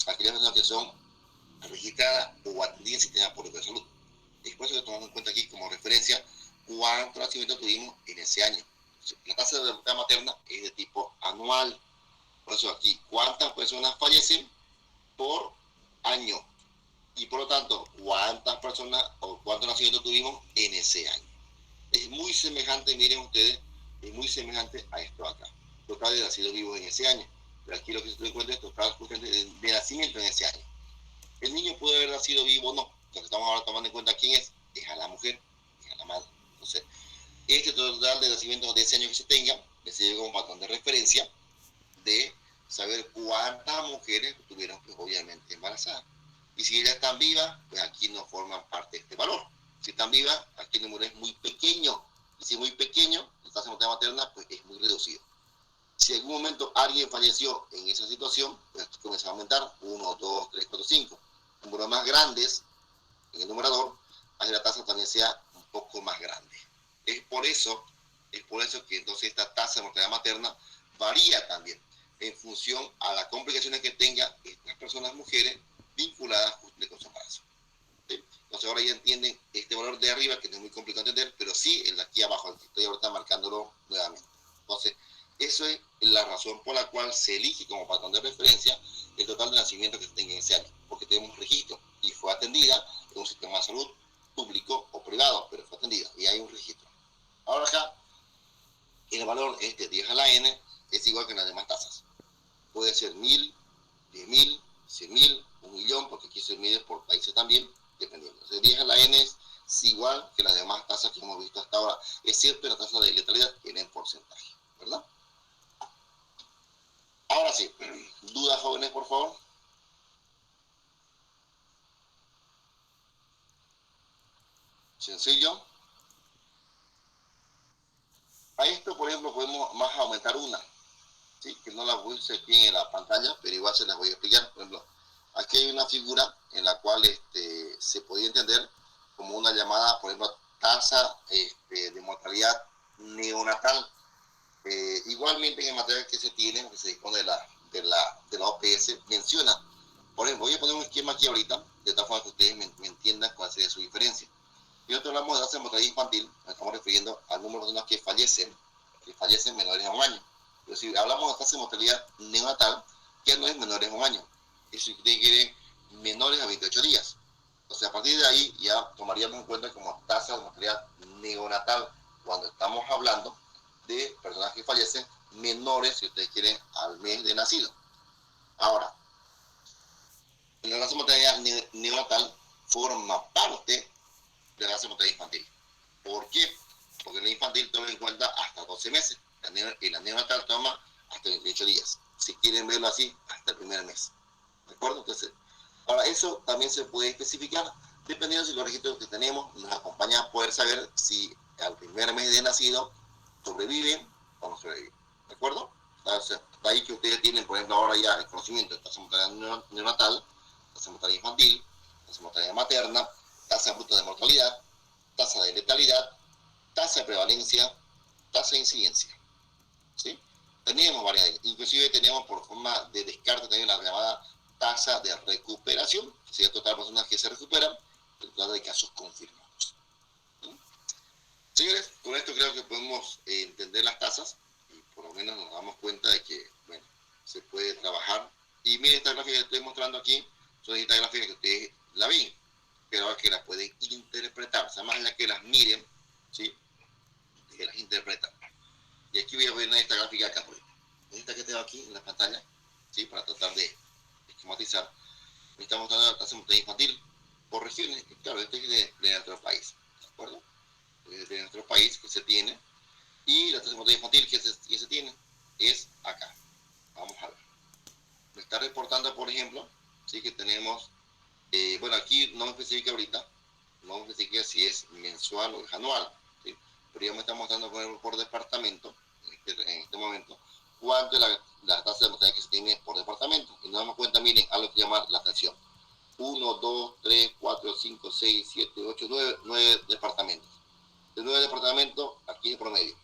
aquellas personas que son registradas o atendidas en sistemas públicos de salud. Después se lo tomamos en cuenta aquí como referencia cuántos nacimientos tuvimos en ese año. La tasa de mortalidad materna es de tipo anual. Por eso aquí, ¿cuántas personas fallecen por año? Y por lo tanto, ¿cuántas personas o cuántos nacimientos tuvimos en ese año? Es muy semejante, miren ustedes, es muy semejante a esto acá. Total de nacidos vivos en ese año. Pero aquí lo que se tiene en cuenta es total justamente de nacimiento en ese año. El niño puede haber nacido vivo o no. Lo que estamos ahora tomando en cuenta quién es a la mujer, es a la madre. Entonces, este total de nacimientos de ese año que se tenga, le sirve como patrón de referencia de saber cuántas mujeres estuvieron, pues, obviamente embarazadas. Y si ellas están vivas, pues aquí no forman parte de este valor. Si están vivas, aquí el número es muy pequeño. Y si es muy pequeño, la tasa de mortalidad materna, pues es muy reducido. Si en algún momento alguien falleció en esa situación, pues comienza a aumentar 1, 2, 3, 4, 5. Números más grandes en el numerador, hace la tasa también sea un poco más grande. Es por eso que entonces esta tasa de mortalidad materna varía también en función a las complicaciones que tengan estas personas mujeres vinculadas con su embarazo. ¿Sí? Entonces ahora ya entienden este valor de arriba, que no es muy complicado entender, pero sí el de aquí abajo, estoy ahorita marcándolo nuevamente. Entonces, eso es la razón por la cual se elige como patrón de referencia el total de nacimientos que se tenga en ese año, porque tenemos un registro y fue atendida en un sistema de salud público o privado, pero fue atendida y hay un registro. Ahora acá, el valor es de 10 a la n, es igual que en las demás tasas. Puede ser 1000, 10.000, 100.000, 1.000.000, porque aquí se mide por países también, dependiendo. Entonces 10 a la n es igual que las demás tasas que hemos visto hasta ahora, excepto la tasa de letalidad que viene en porcentaje, ¿verdad? Ahora sí, dudas, jóvenes, por favor. Sencillo. A esto, por ejemplo, podemos más aumentar una, ¿sí? Que no la puse aquí en la pantalla, pero igual se las voy a explicar. Por ejemplo, aquí hay una figura en la cual se podía entender como una llamada, por ejemplo, tasa de mortalidad neonatal. Igualmente en el material que se tiene, que se dispone de la OPS, menciona, por ejemplo, voy a poner un esquema aquí ahorita, de tal forma que ustedes me entiendan cuál sería su diferencia. Y nosotros hablamos de tasa de mortalidad infantil, nos estamos refiriendo al número de personas que fallecen menores a un año. Pero si hablamos de tasa de mortalidad neonatal, ya no es menores a un año, eso quiere menores a 28 días. Entonces, a partir de ahí ya tomaríamos en cuenta como tasa de mortalidad neonatal cuando estamos hablando de personas que fallecen menores, si ustedes quieren, al mes de nacido. Ahora, la tasa de mortalidad neonatal forma parte de la tasa de mortalidad infantil. ¿Por qué? Porque la infantil toma en cuenta hasta 12 meses y la neonatal toma hasta 28 días. Si quieren verlo así, hasta el primer mes. ¿De acuerdo? Entonces, Ahora, eso también se puede especificar dependiendo si los registros que tenemos nos acompañan a poder saber si al primer mes de nacido sobreviven o no sobreviven. ¿De acuerdo? Entonces, de ahí que ustedes tienen, por ejemplo, ahora ya el conocimiento de tasa de mortalidad neonatal, tasa de mortalidad infantil, tasa de mortalidad materna, tasa bruta de mortalidad, tasa de letalidad, tasa de prevalencia, tasa de incidencia. ¿Sí? Tenemos varias, inclusive tenemos por forma de descarte también la llamada tasa de recuperación, que sería total de personas que se recuperan, el total de casos confirmados. ¿Sí? Señores, con esto creo que podemos entender las tasas y por lo menos nos damos cuenta de que, bueno, se puede trabajar. Y miren esta gráfica que estoy mostrando aquí, son estas gráficas que ustedes la ven, pero ahora que las pueden interpretar, o sea, más allá que las miren, ¿sí? Que las interpretan. Y aquí voy a ver esta gráfica acá, por ejemplo. Esta que tengo aquí en la pantalla, ¿sí? Para tratar de esquematizar. Me está mostrando la tasa de mortalidad infantil por regiones. Y claro, este es de nuestro país, ¿de acuerdo? De nuestro país que se tiene. Y la tasa de mortalidad infantil que se tiene es acá. Vamos a ver. Me está reportando, por ejemplo, ¿sí? Que tenemos, bueno, aquí no me especifica ahorita, no me especifica si es mensual o es anual, ¿sí? Pero ya me está mostrando por departamento, en este momento, cuánto es la tasa de mortalidad que se tiene por departamento. Y nos damos cuenta, miren, algo que llama la atención. 1, 2, 3, 4, 5, 6, 7, 8, 9 departamentos. De 9 departamentos, aquí el promedio.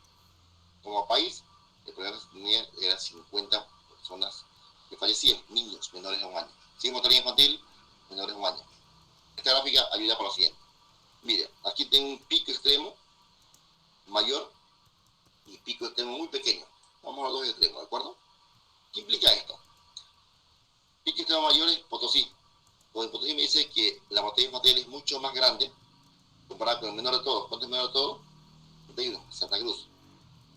Como país, el promedio que se tenía era 50 personas que fallecían, niños menores de un año. Sin mortalidad infantil, menores de un año. Esta gráfica ayuda para lo siguiente. Mire, aquí tengo un pico extremo mayor y pico extremo muy pequeño. Vamos a los dos extremos, ¿de acuerdo? ¿Qué implica esto? Pico extremo mayor es Potosí. Pues en Potosí me dice que la mortalidad infantil es mucho más grande comparada con el menor de todos. ¿Cuánto es el menor de todos? 31, Santa Cruz.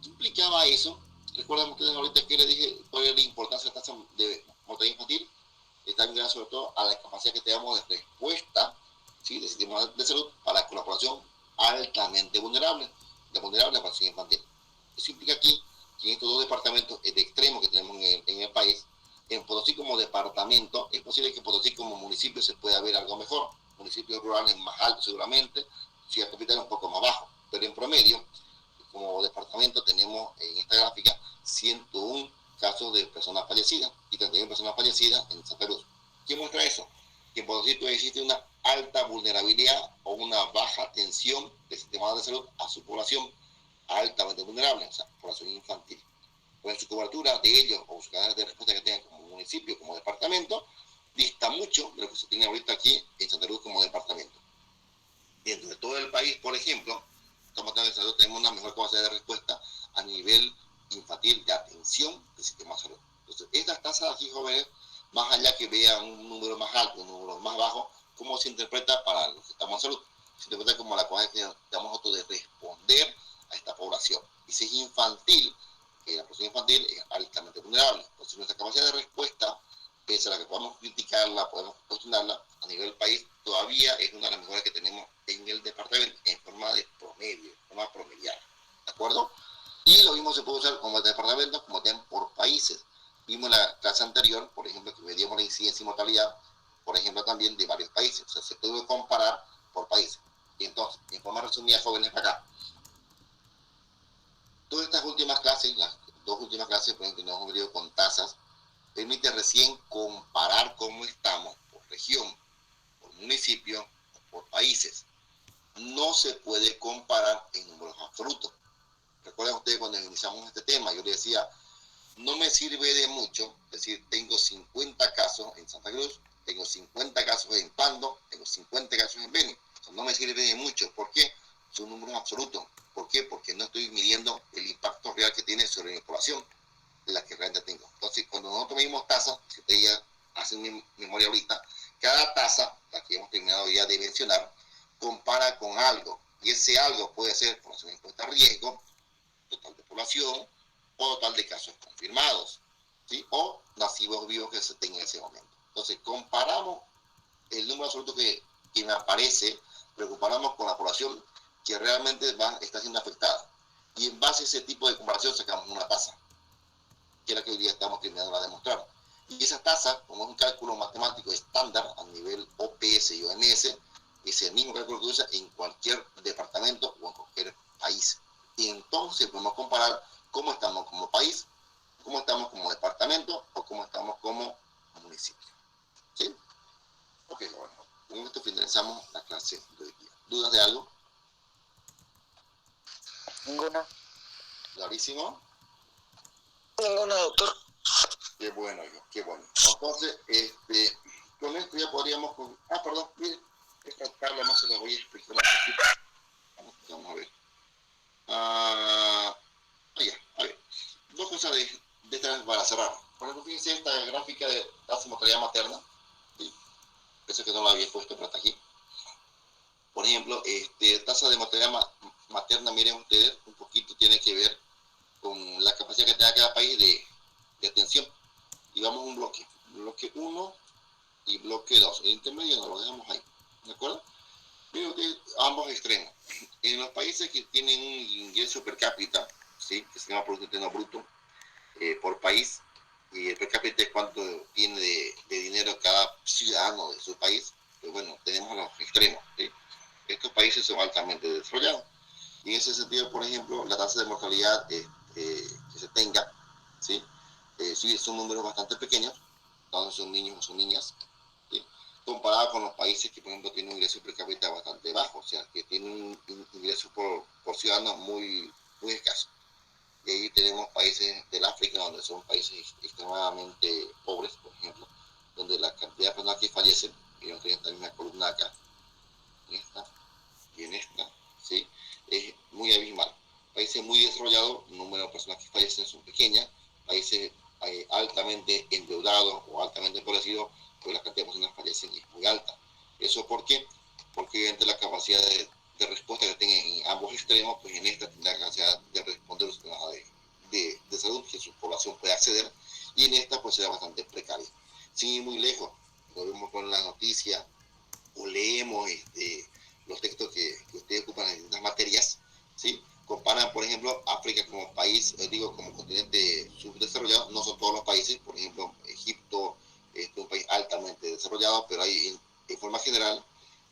¿Qué implicaba eso? ¿Recuerdan ustedes ahorita que les dije cuál es la importancia de la tasa de mortalidad infantil? Está ligada sobre todo a la capacidad que tengamos de respuesta, ¿sí? Del sistema de salud para con la población altamente vulnerable, la población infantil. Eso implica aquí que en estos dos departamentos de extremo que tenemos en el país, en Potosí como departamento, es posible que Potosí como municipio se pueda ver algo mejor. Municipios rurales más altos seguramente, ciudad capital un poco más bajo, pero en promedio, como departamento tenemos en esta gráfica 101 casos de personas fallecidas y 31 personas fallecidas en Santa Cruz. ¿Qué muestra eso? Que en Potosí existe una alta vulnerabilidad o una baja tensión del sistema de salud a su población altamente vulnerable, o sea, población infantil. Pues su cobertura de ellos o sus canales de respuesta que tengan como municipio, como departamento, dista mucho de lo que se tiene ahorita aquí en Santa Cruz como departamento. Dentro de todo el país, por ejemplo, tenemos una mejor capacidad de respuesta a nivel infantil de atención del sistema de salud. Entonces, estas tasas aquí, jóvenes, más allá que vean un número más alto, un número más bajo, ¿cómo se interpreta para los que estamos en salud? Se interpreta como la capacidad que tenemos nosotros de responder a esta población. Y si es infantil, la población infantil es altamente vulnerable. Entonces, nuestra capacidad de respuesta, pese a la que podamos criticarla, podemos cuestionarla, a nivel del país, todavía es una de las mejores que tenemos en el departamento, en forma de promedio, en forma promedial. ¿De acuerdo? Y lo mismo se puede usar como departamentos, como también por países. Vimos en la clase anterior, por ejemplo, que medíamos la incidencia y mortalidad, por ejemplo, también de varios países. O sea, se puede comparar por países. Y entonces, en forma resumida, jóvenes, para acá. Todas estas últimas clases, las dos últimas clases, por ejemplo, que nos hemos venido con tasas, permite recién comparar cómo estamos por región, por municipio, por países. No se puede comparar en números absolutos. Recuerden ustedes cuando iniciamos este tema, yo les decía, no me sirve de mucho, es decir, tengo 50 casos en Santa Cruz, tengo 50 casos en Pando, tengo 50 casos en Beni. O sea, no me sirve de mucho. ¿Por qué? Son números absolutos. ¿Por qué? Porque no estoy midiendo el impacto real que tiene sobre mi población, la que realmente tengo. Entonces, cuando nosotros medimos tasas, si ustedes ya hacen mi memoria ahorita, cada tasa, la que hemos terminado ya de mencionar, compara con algo. Y ese algo puede ser población expuesta a riesgo, total de población, o total de casos confirmados, ¿sí? O nacidos vivos que se tengan en ese momento. Entonces, comparamos el número absoluto que me aparece, lo comparamos con la población que realmente está siendo afectada. Y en base a ese tipo de comparación sacamos una tasa, que es la que hoy día estamos terminando de demostrar. Y esa tasa, como es un cálculo matemático estándar a nivel OPS y OMS, es el mismo cálculo que usa en cualquier departamento o en cualquier país. Y entonces podemos comparar cómo estamos como país, cómo estamos como departamento o cómo estamos como municipio. ¿Sí? Ok, bueno, con esto finalizamos la clase de hoy día. ¿Dudas de algo? Ninguna. ¿Clarísimo? Ninguna, doctor. Qué bueno, qué bueno. Entonces, con esto ya podríamos... perdón, mire, esta tabla más se la voy a explicar un poquito. Vamos a ver. Ya, a ver. Dos cosas de estas para cerrar. Por ejemplo, fíjense esta gráfica de tasa de mortalidad materna. ¿Sí? Eso que no la había puesto, pero está aquí. Por ejemplo, tasa de mortalidad materna, miren ustedes, un poquito tiene que ver con la capacidad que tenga cada país de atención. Y vamos a un bloque 1 y bloque 2. El intermedio no lo dejamos ahí, ¿de acuerdo? Miren ustedes ambos extremos. En los países que tienen un ingreso per cápita, ¿sí? Que se llama Producto Interno Bruto, por país, y el per cápita es cuánto tiene de dinero cada ciudadano de su país, pues bueno, tenemos los extremos, ¿sí? Estos países son altamente desarrollados. Y en ese sentido, por ejemplo, la tasa de mortalidad que se tenga, ¿sí? Sí, son números bastante pequeños, entonces son niños o son niñas, ¿sí? Comparado con los países que, por ejemplo, tienen un ingreso per cápita bastante bajo, o sea, que tienen un ingreso por ciudadano muy, muy escaso. Y ahí tenemos países del África, donde son países extremadamente pobres, por ejemplo, donde la cantidad de personas que fallecen, y yo tengo esta misma columna acá, en esta y en esta, ¿sí? Es muy abismal. Países muy desarrollados, el número de personas que fallecen son pequeñas. Países altamente endeudados o altamente empobrecidos, pues la cantidad de personas que fallecen es muy alta. ¿Eso por qué? Porque obviamente la capacidad de respuesta que tienen en ambos extremos, pues en esta tiene la capacidad de responder los problemas de salud que su población puede acceder, y en esta pues será bastante precaria. Sin ir muy lejos, lo vemos con las noticias o leemos los textos que ustedes ocupan en distintas materias, ¿sí? Comparan, por ejemplo, África como país, como continente subdesarrollado. No son todos los países, por ejemplo, Egipto es un país altamente desarrollado, pero hay, en forma general,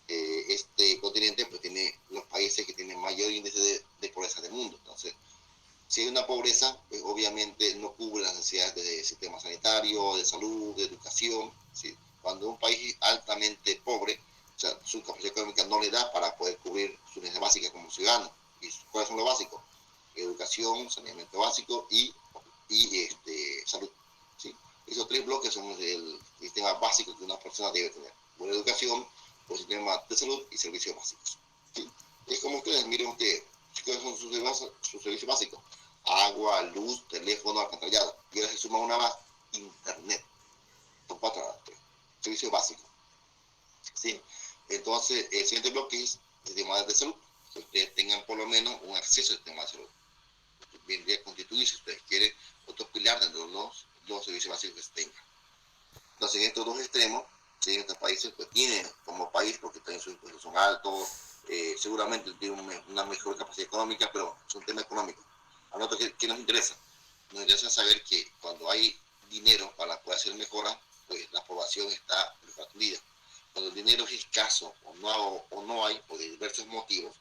este continente pues tiene los países que tienen mayor índice de pobreza del mundo. Entonces, si hay una pobreza, pues obviamente no cubre las necesidades de sistema sanitario, de salud, de educación, ¿sí? Cuando un país es altamente pobre, o sea, su capacidad económica no le da para poder cubrir sus necesidades básicas como ciudadano. ¿Y cuáles son los básicos? Educación, saneamiento básico y salud, ¿sí? Esos tres bloques son el sistema básico que una persona debe tener: buena educación, buen sistema de salud y servicios básicos, ¿sí? Es como ustedes, miren ustedes, ¿cuáles son sus servicios básicos? Agua, luz, teléfono, alcantarillado. Y ahora se suma una más: internet. Son 4 servicios básicos, ¿sí? Entonces, el siguiente bloque es el sistema de salud. Que ustedes tengan por lo menos un acceso al sistema de salud. Vendría a constituir, si ustedes quieren, otro pilar dentro de los servicios básicos que se tengan. Entonces, en estos dos extremos, ¿sí? Estos países pues tienen como país, porque también sus impuestos son altos, seguramente tienen una mejor capacidad económica, pero es un tema económico. A nosotros, ¿qué nos interesa? Nos interesa saber que cuando hay dinero para poder hacer mejoras, pues la población está mejor atendida. Cuando el dinero es escaso o no hay, por diversos motivos,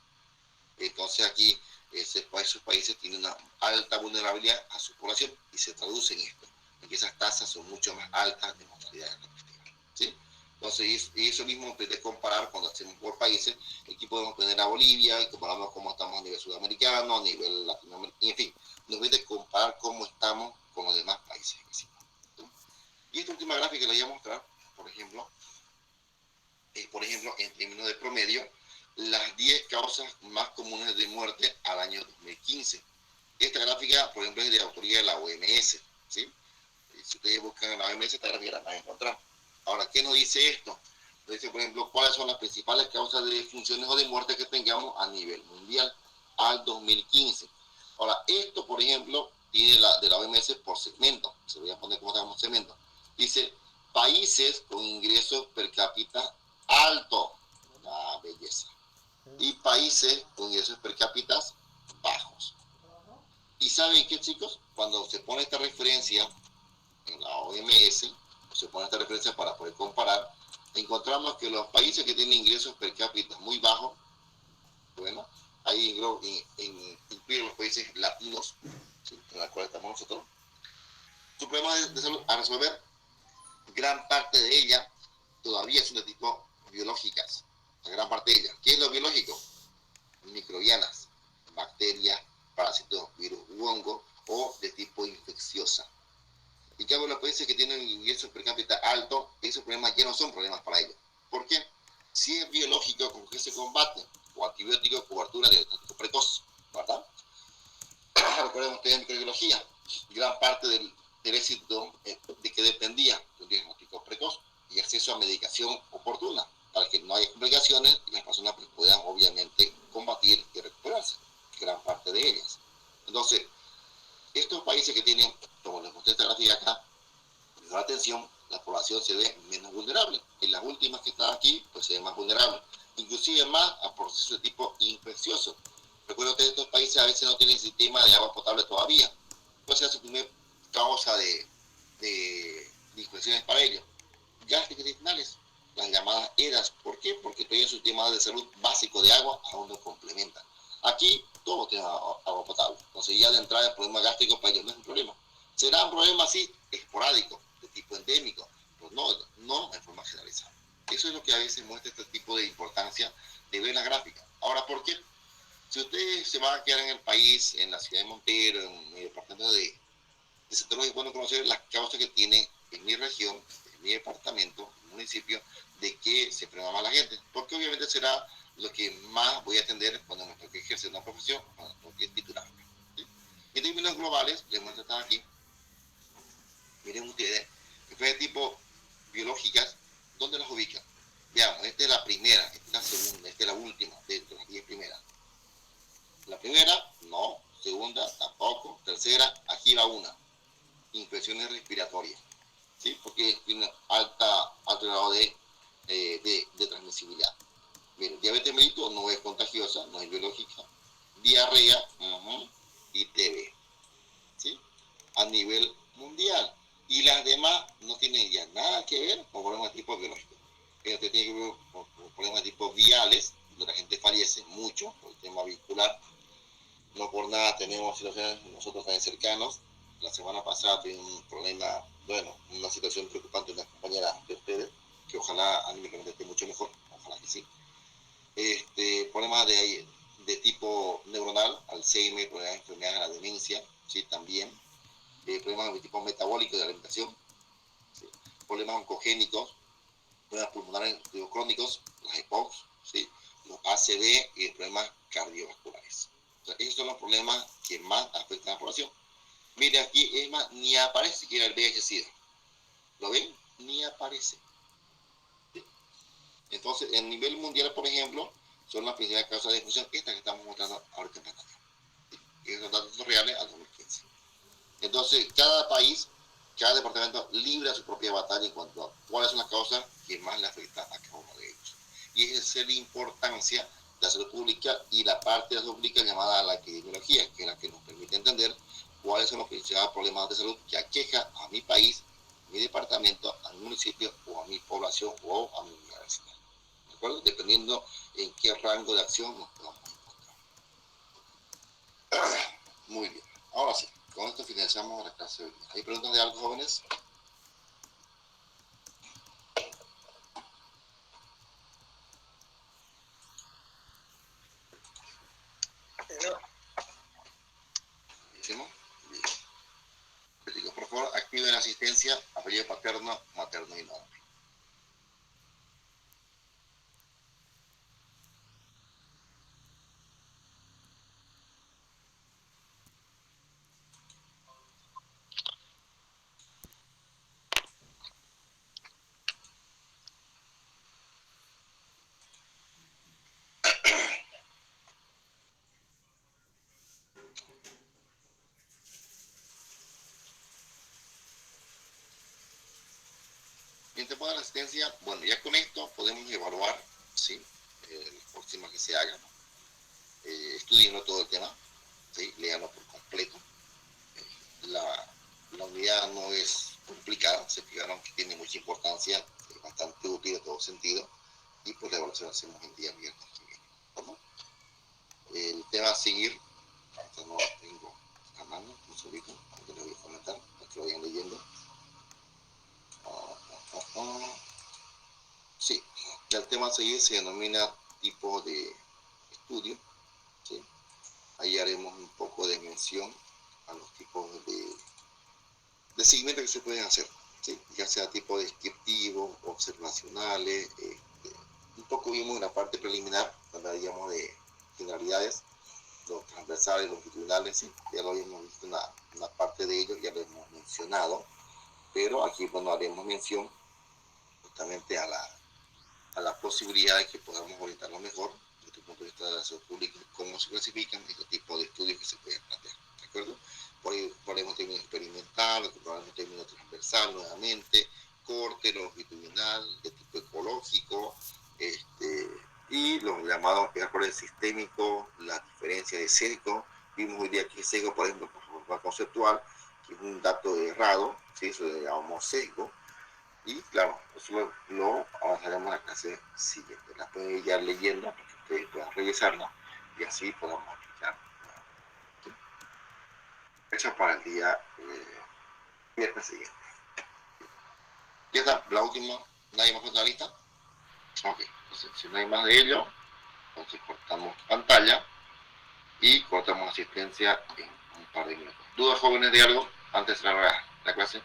entonces aquí esos países tienen una alta vulnerabilidad a su población, y se traduce en esto, en que esas tasas son mucho más altas de mortalidad, ¿sí? Entonces, y eso mismo de comparar cuando hacemos por países. Aquí podemos tener a Bolivia y comparamos cómo estamos a nivel sudamericano, a nivel latinoamericano, en fin, nos permite comparar cómo estamos con los demás países. ¿Sí? Y esta última gráfica que les voy a mostrar, por ejemplo, en términos de promedio, las 10 causas más comunes de muerte al año 2015. Esta gráfica, por ejemplo, es de autoría de la OMS, ¿sí? Si ustedes buscan en la OMS, esta gráfica la van a encontrar. Ahora, ¿qué nos dice esto? Nos dice, por ejemplo, cuáles son las principales causas de defunciones o de muerte que tengamos a nivel mundial al 2015. Ahora, esto, por ejemplo, tiene de la OMS por segmento. Se lo voy a poner como estamos segmento. Dice, países con ingresos per cápita alto. Una belleza. Y países con ingresos per cápita bajos. ¿Y saben qué, chicos? Cuando se pone esta referencia en la OMS, poner esta referencia para poder comparar, encontramos que los países que tienen ingresos per cápita muy bajos, bueno, ahí incluyen los países latinos, ¿sí?, en los cuales estamos nosotros, sus problemas de salud a resolver, gran parte de ellas todavía son de tipo biológicas, la gran parte de ellas. ¿Qué es lo biológico? Microbianas, bacterias, parásitos, virus u hongo, o de tipo infecciosa. Y cabo los países que tienen ingresos per cápita alto, esos problemas ya no son problemas para ellos. ¿Por qué? Si es biológico, ¿con qué se combate? O antibióticos, cobertura de diagnóstico precoz, ¿verdad? Recuerden ustedes en microbiología, gran parte del éxito de que dependía de un diagnóstico precoz y acceso a medicación oportuna, para que no haya complicaciones y las personas puedan obviamente combatir y recuperarse, gran parte de ellas. Entonces, estos países que tienen, como les mostré esta gráfica acá, mejor atención, la población se ve menos vulnerable. En las últimas que están aquí, pues se ve más vulnerable, inclusive más a procesos de tipo infeccioso. Recuerdo que estos países a veces no tienen sistema de agua potable todavía. Pues es su primera causa de infecciones para ellos. Gases intestinales, las llamadas ERAS. ¿Por qué? Porque todavía su sistema de salud básico de agua aún no complementa. Aquí todo tiene agua potable. Entonces ya de entrada el problema gástrico para ellos no es un problema. Será un problema así, esporádico, de tipo endémico, pero no en forma generalizada. Eso es lo que a veces muestra este tipo de importancia de ver la gráfica. Ahora, ¿por qué? Si ustedes se van a quedar en el país, en la ciudad de Montero, en el departamento de Santander, es bueno conocer las causas que tiene en mi región, en mi departamento, en mi municipio, de que se enferma más la gente. Porque obviamente será lo que más voy a atender cuando me toque ejercer una profesión, cuando me toque titularme. ¿Sí? Y en términos globales, les muestro estar aquí. Miren ustedes, enfermedades de tipo biológicas, ¿dónde las ubican? Veamos, esta es la primera, esta es la segunda, esta es la última, de las 10 primeras. La primera, no. Segunda, tampoco. Tercera, aquí va una. Infecciones respiratorias, ¿sí? Porque tiene alto grado de transmisibilidad. Miren, diabetes mellitus no es contagiosa, no es biológica. Diarrea, y TB, ¿sí? A nivel mundial. Y las demás no tienen ya nada que ver con problemas de tipo biológico. Esto tiene que ver con problemas de tipo viales, donde la gente fallece mucho por el tema vehicular. No por nada tenemos situaciones nosotros también cercanos. La semana pasada tuve un problema, bueno, una situación preocupante de una compañera de ustedes, que ojalá anímicamente esté mucho mejor, ojalá que sí. Problemas de tipo neuronal, Alzheimer, problemas de enfermedades de la demencia, ¿sí? También. Problemas de tipo metabólico de alimentación, ¿sí? Problemas oncogénicos, problemas pulmonares crónicos, las EPOC, ¿sí? Los ACV y problemas cardiovasculares. O sea, esos son los problemas que más afectan a la población. Mire, aquí es más, ni aparece siquiera el VIH-Sida. ¿Lo ven? Ni aparece. ¿Sí? Entonces, en nivel mundial, por ejemplo, son las principales causas de difusión, estas que estamos mostrando ahorita en pantalla. ¿Sí? Y esos datos son reales al 2015. Entonces, cada país, cada departamento libra su propia batalla en cuanto a cuáles son las causas que más le afectan a cada uno de ellos. Y esa es la importancia de la salud pública y la parte de la salud pública llamada la epidemiología, que es la que nos permite entender cuáles son los principales problemas de salud que aqueja a mi país, a mi departamento, a mi municipio o a mi población o a mi universidad. ¿De acuerdo? Dependiendo en qué rango de acción nos podamos encontrar. Muy bien. Ahora sí, con esto finalizamos la clase de hoy. ¿Hay preguntas de algo, jóvenes? ¿Hicimos? Bien. Repito, por favor, activen la asistencia, apellido paterno, materno y nombre. En tiempo de la asistencia, bueno, ya con esto podemos evaluar, ¿sí? El próximo que se haga, estudienlo todo el tema, ¿sí? Léanlo por completo. La unidad no es completa. explicada, se explicaron que tiene mucha importancia, es bastante útil en todo sentido, y pues la evaluación la hacemos el día viernes que viene. ¿Cómo? El tema a seguir, ahorita no lo tengo a mano, un segundito, aunque lo voy a comentar, para que lo vayan leyendo. Sí, el tema a seguir se denomina tipo de estudio, ¿sí? Ahí haremos un poco de mención a los tipos de seguimiento que se pueden hacer, ¿sí? Ya sea tipo descriptivos, observacionales, un poco vimos en la parte preliminar, donde habíamos de generalidades, los transversales, longitudinales, ¿sí? Ya lo habíamos visto una parte de ellos, ya lo hemos mencionado, pero aquí, bueno, haremos mención justamente a la posibilidad de que podamos orientarlo mejor desde el punto de vista de la salud pública, cómo se clasifican este tipo de estudios que se pueden plantear, ¿de acuerdo? Por ahí ponemos término experimental, ponemos término transversal nuevamente, corte longitudinal, de tipo ecológico, y los llamados errores sistémicos, la diferencia de sesgo. Vimos hoy día que sesgo, por ejemplo, por forma conceptual, que es un dato errado, ¿sí? Eso le llamamos sesgo. Y claro, eso lo avanzaremos en la clase siguiente. La pueden ir ya leyendo para que ustedes puedan revisarla y así podamos aplicar. Eso para el día viernes siguiente. Ya está, la última. ¿Nadie más falta la lista? Ok, entonces si no hay más de ello, entonces cortamos pantalla y cortamos asistencia en un par de minutos. ¿Dudas, jóvenes, de algo antes de cerrar la clase?